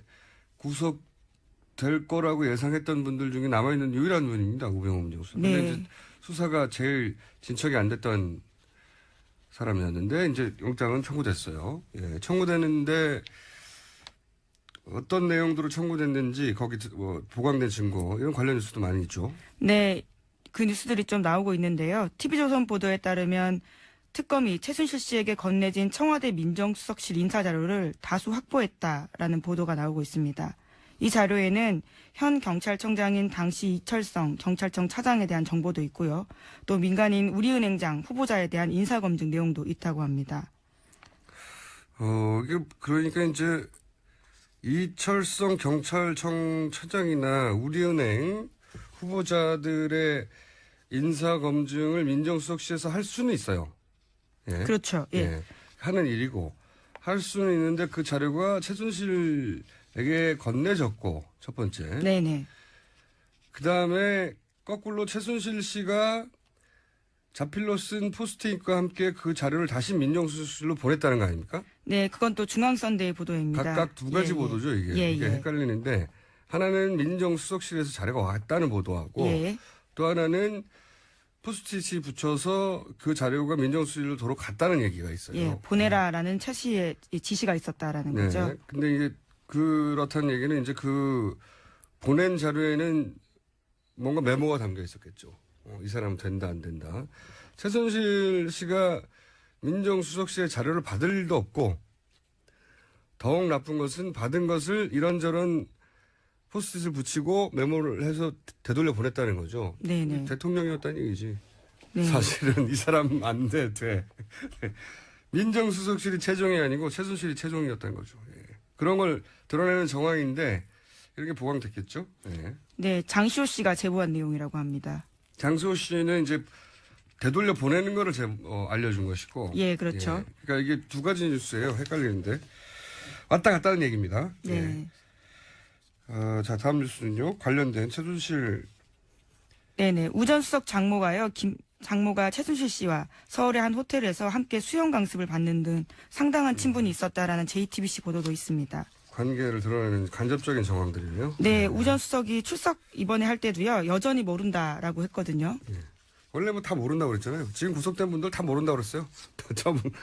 구속될 거라고 예상했던 분들 중에 남아있는 유일한 분입니다. 우병우 민정수석. 네. 근데 이제 수사가 제일 진척이 안 됐던 사람이었는데 이제 영장은 청구됐어요. 예, 청구됐는데 어떤 내용들로 청구됐는지 거기 뭐 보강된 증거 이런 관련 뉴스도 많이 있죠. 네, 그 뉴스들이 좀 나오고 있는데요. TV조선 보도에 따르면 특검이 최순실 씨에게 건네진 청와대 민정수석실 인사자료를 다수 확보했다라는 보도가 나오고 있습니다. 이 자료에는 현 경찰청장인 당시 이철성 경찰청 차장에 대한 정보도 있고요. 또 민간인 우리은행장 후보자에 대한 인사검증 내용도 있다고 합니다. 이게 그러니까 이제 이철성 경찰청 차장이나 우리은행 후보자들의 인사검증을 민정수석실에서 할 수는 있어요. 예. 그렇죠. 예. 예. 하는 일이고 할 수는 있는데 그 자료가 최순실에게 건네졌고 첫 번째. 네네. 그 다음에 거꾸로 최순실 씨가 자필로 쓴 포스트잇과 함께 그 자료를 다시 민정수석실로 보냈다는 거 아닙니까? 네, 그건 또 중앙선대의 보도입니다. 각각 두 가지 예, 보도죠, 이게. 예, 이게 예. 헷갈리는데 하나는 민정수석실에서 자료가 왔다는 보도하고 예. 또 하나는 포스트잇이 붙여서 그 자료가 민정수석실로 도로 갔다는 얘기가 있어요. 예, 보내라라는 최 씨의 지시가 있었다라는 네. 거죠. 근데 이게 그렇다는 얘기는 이제 그 보낸 자료에는 뭔가 메모가 담겨 있었겠죠. 이 사람은 된다, 안 된다. 최순실 씨가 민정수석실의 자료를 받을 일도 없고 더욱 나쁜 것은 받은 것을 이런저런 포스트잇을 붙이고 메모를 해서 되돌려 보냈다는 거죠. 네네. 대통령이었다는 얘기지. 네. 사실은 이 사람 안 돼. 민정수석실이 최종이 아니고 최순실이 최종이었다는 거죠. 예. 그런 걸 드러내는 정황인데 이렇게 보강됐겠죠. 예. 네, 장시호 씨가 제보한 내용이라고 합니다. 장수호 씨는 이제 되돌려 보내는 거를 알려준 것이고. 예, 그렇죠. 예. 그러니까 이게 두 가지 뉴스예요. 헷갈리는데. 왔다 갔다는 얘기입니다. 네. 예. 자, 다음 뉴스는요. 관련된 최순실. 네네. 우전 수석 장모가요. 장모가 최순실 씨와 서울의 한 호텔에서 함께 수영 강습을 받는 등 상당한 친분이 있었다라는 JTBC 보도도 있습니다. 관계를 드러내는 간접적인 정황들이네요. 네, 우전 수석이 출석 이번에 할 때도요. 여전히 모른다라고 했거든요. 원래 뭐 다 모른다고 그랬잖아요. 지금 구속된 분들 다 모른다고 그랬어요.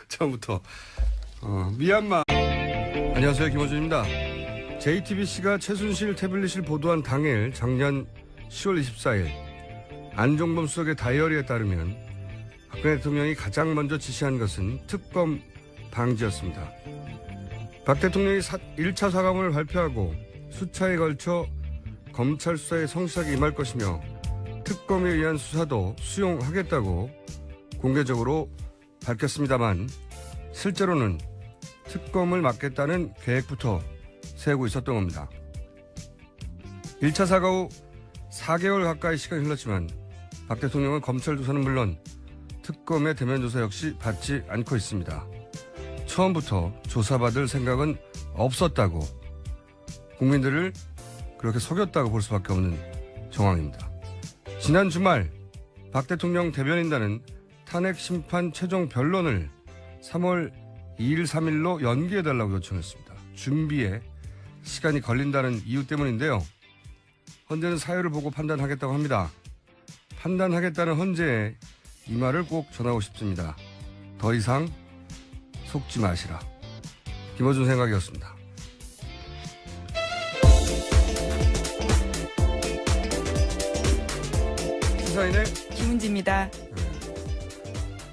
처음부터. 미얀마. 안녕하세요. 김호준입니다. JTBC가 최순실 태블릿을 보도한 당일 작년 10월 24일 안종범 수석의 다이어리에 따르면 박근혜 대통령이 가장 먼저 지시한 것은 특검 방지였습니다. 박 대통령이 1차 사과문을 발표하고 수차에 걸쳐 검찰 수사에 성실하게 임할 것이며 특검에 의한 수사도 수용하겠다고 공개적으로 밝혔습니다만 실제로는 특검을 맡겠다는 계획부터 세우고 있었던 겁니다. 1차 사과 후 4개월 가까이 시간이 흘렀지만 박 대통령은 검찰 조사는 물론 특검의 대면 조사 역시 받지 않고 있습니다. 처음부터 조사받을 생각은 없었다고 국민들을 그렇게 속였다고 볼 수밖에 없는 정황입니다. 지난 주말 박 대통령 대변인단은 탄핵 심판 최종 변론을 3월 2일, 3일로 연기해달라고 요청했습니다. 준비에 시간이 걸린다는 이유 때문인데요. 헌재는 사유를 보고 판단하겠다고 합니다. 판단하겠다는 헌재에 이 말을 꼭 전하고 싶습니다. 더 이상 속지 마시라. 김어준 생각이었습니다. 시사인의 김은지입니다.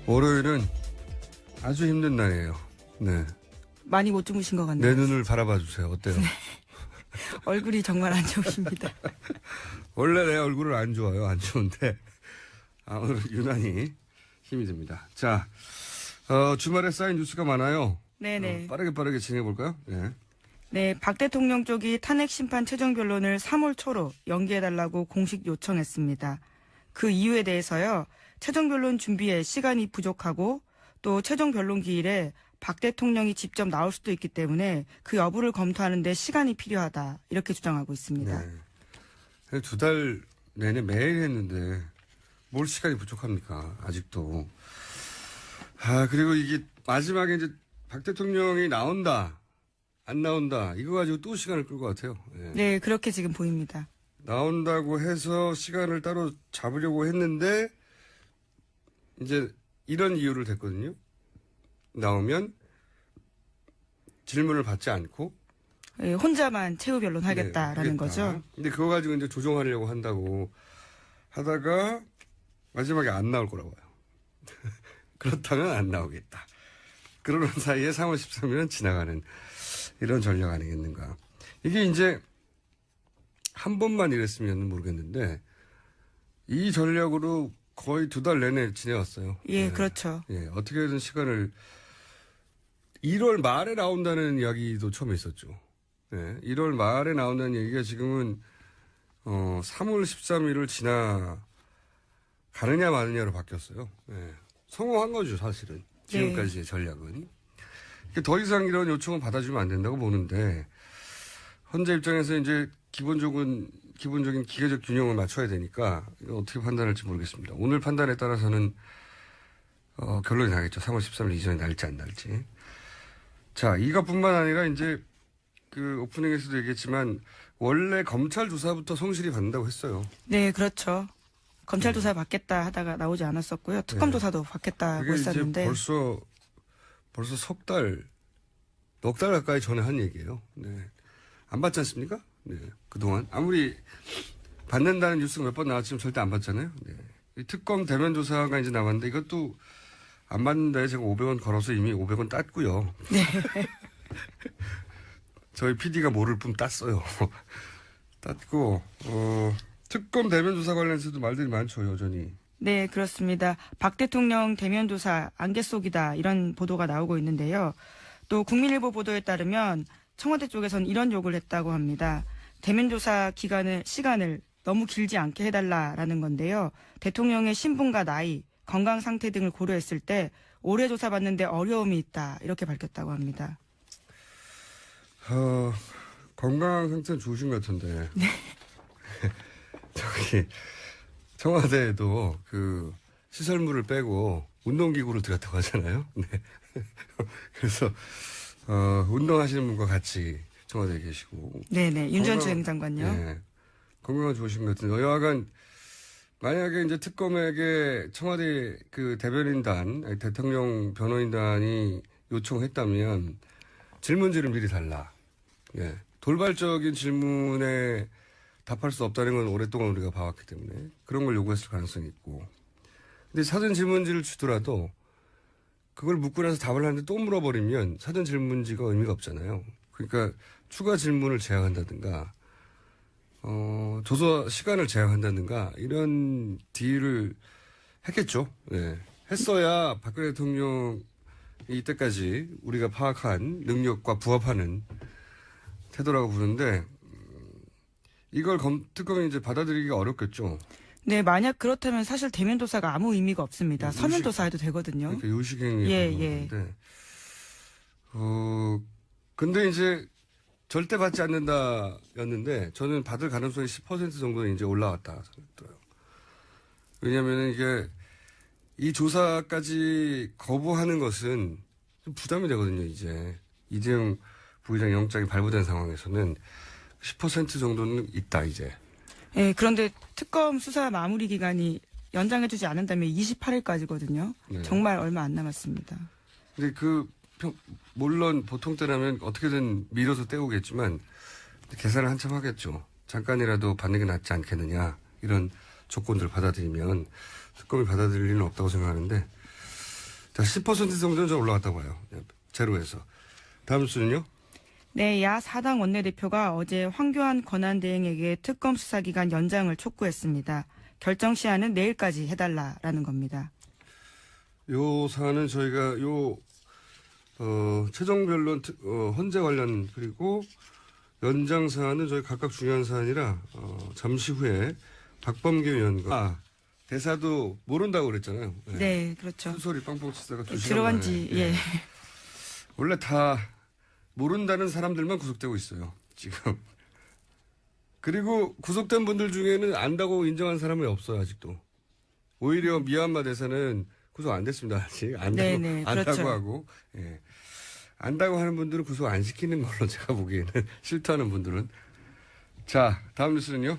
월요일은 아주 힘든 날이에요. 네. 많이 못 주무신 것 같네요. 내 눈을 바라봐 주세요. 어때요? 얼굴이 정말 안 좋으십니다. 원래 내 얼굴은 안 좋아요. 안 좋은데 오늘 유난히 힘이 듭니다. 자, 주말에 쌓인 뉴스가 많아요. 네네. 빠르게 진행해볼까요? 네. 네, 박 대통령 쪽이 탄핵 심판 최종 변론을 3월 초로 연기해달라고 공식 요청했습니다. 그 이유에 대해서요, 최종 변론 준비에 시간이 부족하고 또 최종 변론 기일에 박 대통령이 직접 나올 수도 있기 때문에 그 여부를 검토하는 데 시간이 필요하다. 이렇게 주장하고 있습니다. 네. 2달 내내 매일 했는데 뭘 시간이 부족합니까? 아직도. 그리고 이게 마지막에 이제 박 대통령이 나온다, 안 나온다, 이거 가지고 또 시간을 끌 것 같아요. 네. 네, 그렇게 지금 보입니다. 나온다고 해서 시간을 따로 잡으려고 했는데 이제 이런 이유를 댔거든요. 나오면 질문을 받지 않고 네, 혼자만 최후 변론 하겠다라는 거죠. 근데 그거 가지고 이제 조정하려고 한다고 하다가 마지막에 안 나올 거라고 봐요. 그렇다면 안 나오겠다. 그러는 사이에 3월 13일은 지나가는 이런 전략 아니겠는가. 이게 이제 한 번만 이랬으면 모르겠는데 이 전략으로 거의 2달 내내 지내왔어요. 예, 네. 그렇죠. 예, 어떻게든 시간을 1월 말에 나온다는 이야기도 처음에 있었죠. 네, 1월 말에 나온다는 얘기가 지금은 3월 13일을 지나가느냐 마느냐로 바뀌었어요. 네, 성공한 거죠, 사실은. 지금까지의 전략은. 더 이상 이런 요청은 받아주면 안 된다고 보는데 헌재 입장에서 이제 기본적인 기계적 균형을 맞춰야 되니까 이거 어떻게 판단할지 모르겠습니다. 오늘 판단에 따라서는 결론이 나겠죠. 3월 13일 이전에 날지 안 날지. 자, 이것뿐만 아니라 이제 그 오프닝에서도 얘기했지만 원래 검찰 조사부터 성실히 받는다고 했어요. 네, 그렇죠. 검찰 조사 받겠다 하다가 나오지 않았었고요. 특검 조사도 받겠다고 그게 했었는데. 이제 벌써 넉 달 가까이 전에 한 얘기예요. 네. 안 받지 않습니까? 네. 그동안 아무리 받는다는 뉴스가 몇 번 나왔지만 절대 안 받잖아요. 네. 이 특검 대면 조사가 이제 나왔는데 이것도 안 받는다에 제가 500원 걸어서 이미 500원 땄고요. 네. 저희 PD가 모를 뿐 땄어요. 땄고 특검 대면 조사 관련해서도 말들이 많죠, 여전히. 네, 그렇습니다. 박 대통령 대면 조사 안개 속이다 이런 보도가 나오고 있는데요. 또 국민일보 보도에 따르면 청와대 쪽에서는 이런 요구를 했다고 합니다. 대면 조사 시간을 너무 길지 않게 해달라라는 건데요. 대통령의 신분과 나이, 건강 상태 등을 고려했을 때 오래 조사받는데 어려움이 있다 이렇게 밝혔다고 합니다. 건강 상태는 좋으신 것 같은데. 네. 저기 청와대에도 그 시설물을 빼고 운동기구를 들였다고 하잖아요. 네. 그래서 운동하시는 분과 같이 청와대에 계시고. 네네. 윤전추 행장관요. 네. 건강은 좋으신 것 같은데 여하간 만약에 이제 특검에게 청와대 그 대변인단, 대통령 변호인단이 요청했다면 질문지를 미리 달라. 예. 돌발적인 질문에 답할 수 없다는 건 오랫동안 우리가 봐왔기 때문에 그런 걸 요구했을 가능성이 있고. 근데 사전 질문지를 주더라도 그걸 묻고 나서 답을 하는데 또 물어버리면 사전 질문지가 의미가 없잖아요. 그러니까 추가 질문을 제한한다든가, 조사 시간을 제한한다든가 이런 딜을 했겠죠. 네. 했어야 박근혜 대통령이 이때까지 우리가 파악한 능력과 부합하는 태도라고 보는데 이걸 특검이 이제 받아들이기가 어렵겠죠. 네, 만약 그렇다면 사실 대면 조사가 아무 의미가 없습니다. 서면 조사해도 되거든요. 그러니까 요식행위. 예. 근데 이제 절대 받지 않는다였는데 저는 받을 가능성이 10% 정도는 이제 올라왔다 생각들어요. 왜냐하면 이게 이 조사까지 거부하는 것은 좀 부담이 되거든요. 이제 이재용 부회장 영장이 발부된 상황에서는 10% 정도는 있다 이제. 예, 그런데 특검 수사 마무리 기간이 연장해주지 않는다면 28일까지거든요. 네. 정말 얼마 안 남았습니다. 근데 물론 보통 때라면 어떻게든 밀어서 때우겠지만 계산을 한참 하겠죠. 잠깐이라도 받는 게 낫지 않겠느냐 이런 조건들을 받아들이면 특검이 받아들일 리는 없다고 생각하는데 자 10% 정도는 좀 올라갔다고 봐요. 제로에서. 다음 수는요? 네, 야 4당 원내대표가 어제 황교안 권한대행에게 특검 수사기간 연장을 촉구했습니다. 결정 시한은 내일까지 해달라라는 겁니다. 요 사안은 저희가 최종 변론 헌재 관련 그리고 연장 사안은 저희 각각 중요한 사안이라 잠시 후에 박범계 의원과 대사도 모른다고 그랬잖아요. 네, 네 그렇죠. 소리 빵빵 치다가 2시간 들어간 만에. 지 예. 예. 원래 다 모른다는 사람들만 구속되고 있어요. 지금. 그리고 구속된 분들 중에는 안다고 인정한 사람이 없어요. 아직도. 오히려 미얀마 대사는 구속 안 됐습니다. 아직 네네, 안다고 그렇죠. 하고. 예. 안다고 하는 분들은 구속 안 시키는 걸로 제가 보기에는 싫다는 분들은. 자, 다음 뉴스는요.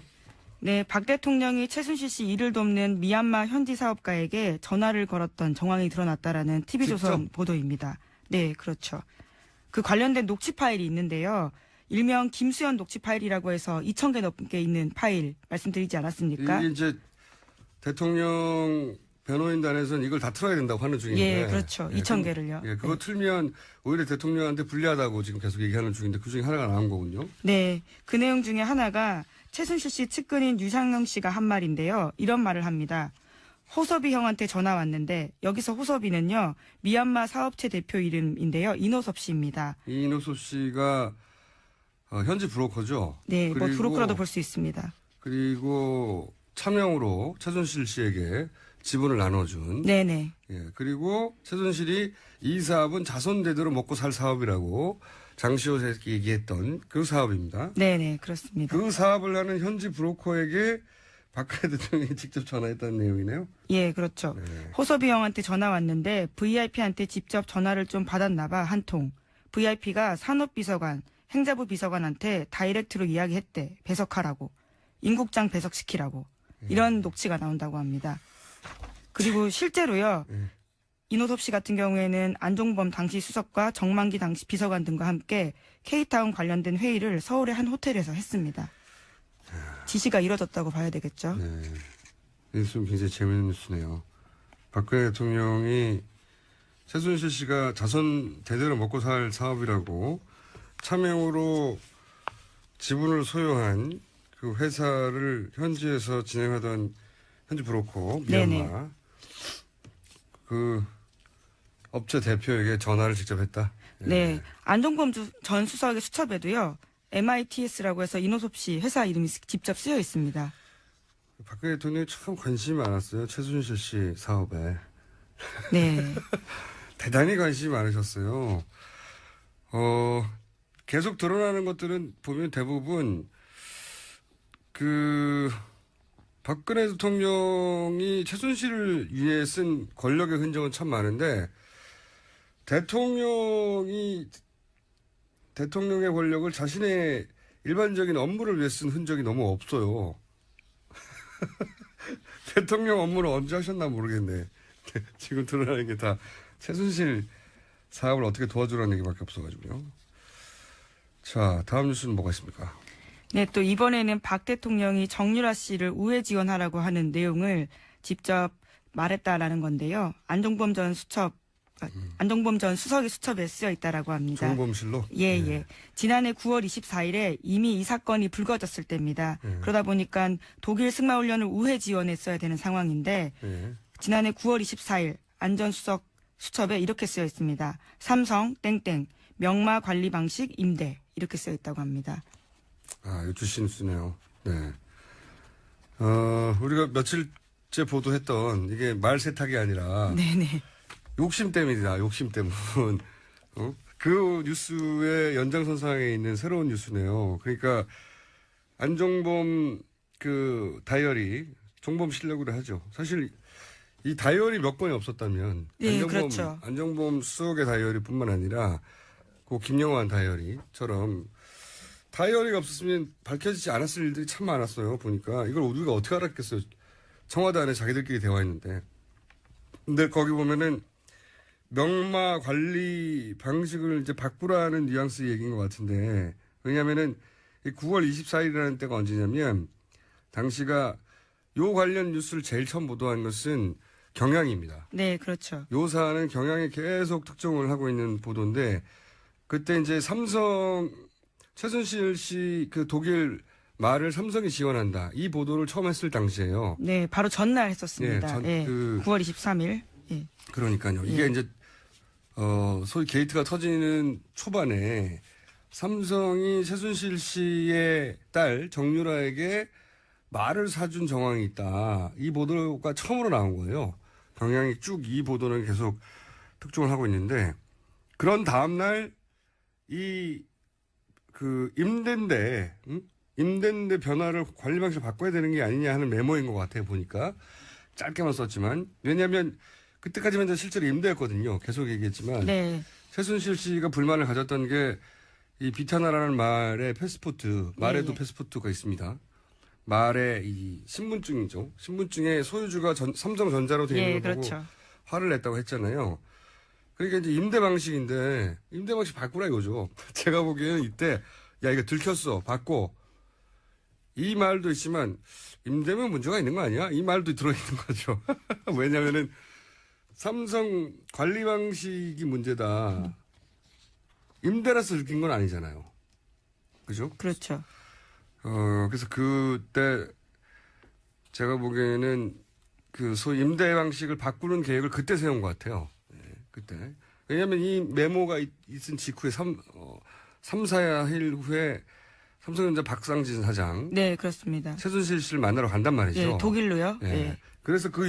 네, 박 대통령이 최순실 씨 일을 돕는 미얀마 현지 사업가에게 전화를 걸었던 정황이 드러났다라는 TV조선 직접? 보도입니다. 네, 그렇죠. 그 관련된 녹취 파일이 있는데요. 일명 김수현 녹취 파일이라고 해서 2,000개 넘게 있는 파일 말씀드리지 않았습니까? 이게 이제 대통령 변호인단에서는 이걸 다 틀어야 된다고 하는 중인데. 예, 그렇죠. 2,000개를요. 예, 그거 틀면 오히려 대통령한테 불리하다고 지금 계속 얘기하는 중인데 그 중에 하나가 나온 거군요. 네, 그 내용 중에 하나가 최순실 씨 측근인 유상영 씨가 한 말인데요. 이런 말을 합니다. 호섭이 형한테 전화 왔는데 여기서 호섭이는요. 미얀마 사업체 대표 이름인데요. 이노섭 씨입니다. 이노섭 씨가 현지 브로커죠. 네, 뭐 그리고- 브로커라도 볼 수 있습니다. 그리고 차명으로 최순실 씨에게 지분을 나눠준. 네네. 예, 그리고 최순실이 이 사업은 자손 대대로 먹고 살 사업이라고 장시호에서 얘기했던 그 사업입니다. 네네, 그렇습니다. 그 사업을 하는 현지 브로커에게 박근혜 대통령이 직접 전화했다는 내용이네요. 예, 그렇죠. 네. 호섭이 형한테 전화 왔는데 VIP한테 직접 전화를 좀 받았나 봐, 한 통. VIP가 산업비서관, 행자부 비서관한테 다이렉트로 이야기했대. 배석하라고. 임국장 배석시키라고. 이런 녹취가 나온다고 합니다. 그리고 실제로요. 이노섭 씨 같은 경우에는 안종범 당시 수석과 정만기 당시 비서관 등과 함께 K타운 관련된 회의를 서울의 한 호텔에서 했습니다. 지시가 이뤄졌다고 봐야 되겠죠. 네. 뉴스는 굉장히 재미있는 뉴스네요. 박근혜 대통령이 최순실 씨가 자손 대대로 먹고 살 사업이라고 차명으로 지분을 소유한 그 회사를 현지에서 진행하던 현지 브로커 미얀마 네네. 그 업체 대표에게 전화를 직접 했다. 예. 네. 안종범 전 수석의 수첩에도요. MITS라고 해서 이노섭 씨 회사 이름이 직접 쓰여 있습니다. 박근혜 대통령이 참 관심이 많았어요. 최순실 씨 사업에. 네. 대단히 관심이 많으셨어요. 계속 드러나는 것들은 보면 대부분 박근혜 대통령이 최순실을 위해 쓴 권력의 흔적은 참 많은데 대통령의 권력을 자신의 일반적인 업무를 위해 쓴 흔적이 너무 없어요. 대통령 업무를 언제 하셨나 모르겠네. 지금 드러나는 게 다 최순실 사업을 어떻게 도와주라는 얘기밖에 없어가지고요. 자, 다음 뉴스는 뭐가 있습니까? 네, 또 이번에는 박 대통령이 정유라 씨를 우회 지원하라고 하는 내용을 직접 말했다라는 건데요. 안종범 전 수석의 수첩에 쓰여 있다라고 합니다. 정범실로? 예, 예. 지난해 9월 24일에 이미 이 사건이 불거졌을 때입니다. 그러다 보니까 독일 승마 훈련을 우회 지원했어야 되는 상황인데 예. 지난해 9월 24일 안 전 수석 수첩에 이렇게 쓰여 있습니다. 삼성 땡땡 명마 관리 방식 임대 이렇게 쓰여 있다고 합니다. 아, 이거 주신 뉴스네요. 네. 우리가 며칠째 보도했던 이게 말 세탁이 아니라 네네. 욕심 때문이다. 욕심 때문. 그 뉴스의 연장선상에 있는 새로운 뉴스네요. 그러니까 안종범 그 다이어리, 종범 실력으로 하죠. 사실 이 다이어리 몇 건이 없었다면 그렇죠. 안종범 수석의 다이어리뿐만 아니라 그 김영환 다이어리처럼 다이어리가 없었으면 밝혀지지 않았을 일들이 참 많았어요. 보니까 이걸 우리가 어떻게 알았겠어요. 청와대 안에 자기들끼리 대화했는데. 근데 거기 보면은 명마 관리 방식을 이제 바꾸라는 뉘앙스 얘기인 것 같은데, 왜냐면은 9월 24일이라는 때가 언제냐면 당시가 요 관련 뉴스를 제일 처음 보도한 것은 경향입니다. 네, 그렇죠. 요 사안은 경향이 계속 특종을 하고 있는 보도인데, 그때 이제 삼성 최순실 씨 그 독일 말을 삼성이 지원한다, 이 보도를 처음 했을 당시에요. 네, 바로 전날 했었습니다. 예, 9월 23일. 예. 그러니까요. 이게 이제 소위 게이트가 터지는 초반에 삼성이 최순실 씨의 딸 정유라에게 말을 사준 정황이 있다, 이 보도가 처음으로 나온 거예요. 경향이 쭉 이 보도는 계속 특종을 하고 있는데, 그런 다음날 임대인데 변화를 관리 방식을 바꿔야 되는 게 아니냐 하는 메모인 것 같아요. 보니까 짧게만 썼지만, 왜냐하면 그때까지만 실제로 임대였거든요. 계속 얘기했지만 네. 최순실 씨가 불만을 가졌던 게 이 비타나라는 말의 패스포트, 말에도 네. 패스포트가 있습니다. 말의 이 신분증이죠. 신분증에 소유주가 삼성전자로 되어 있는 거 보고 그렇죠. 화를 냈다고 했잖아요. 그러니까 이제 임대 방식인데 임대 방식 바꾸라 이거죠. 제가 보기에는 이때 야, 이거 들켰어, 바꿔, 이 말도 있지만 임대면 문제가 있는 거 아니야? 이 말도 들어있는 거죠. 왜냐면은 삼성 관리 방식이 문제다, 임대라서 들킨 건 아니잖아요. 그죠? 그렇죠. 그래서 그때 제가 보기에는 그 소위 임대 방식을 바꾸는 계획을 그때 세운 것 같아요. 네, 그때. 왜냐하면 이 메모가 있은 직후에 3, 4일 후에 삼성전자 박상진 사장. 네, 그렇습니다. 최순실 씨를 만나러 간단 말이죠. 네, 독일로요. 네. 네. 그래서 그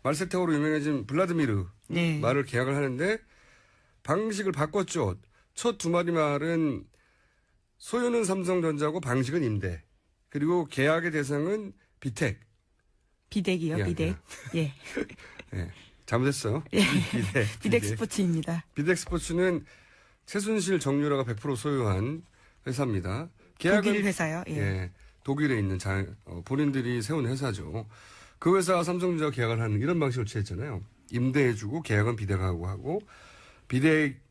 말세탁으로 유명해진 블라드미르 네. 말을 계약을 하는데 방식을 바꿨죠. 첫 두 마디 말은 소유는 삼성전자고 방식은 임대. 그리고 계약의 대상은 비택. 비덱이요, 야, 비덱. 야. 예. 네, 잘못했어요. 예. 비덱. 비덱 스포츠입니다. 비덱 스포츠는 최순실 정유라가 100% 소유한 회사입니다. 독일 회사요. 예. 예, 독일에 있는 본인들이 세운 회사죠. 그 회사와 삼성전자가 계약을 하는 이런 방식을 취했잖아요. 임대해주고 계약은 비덱하고 하고, 비덱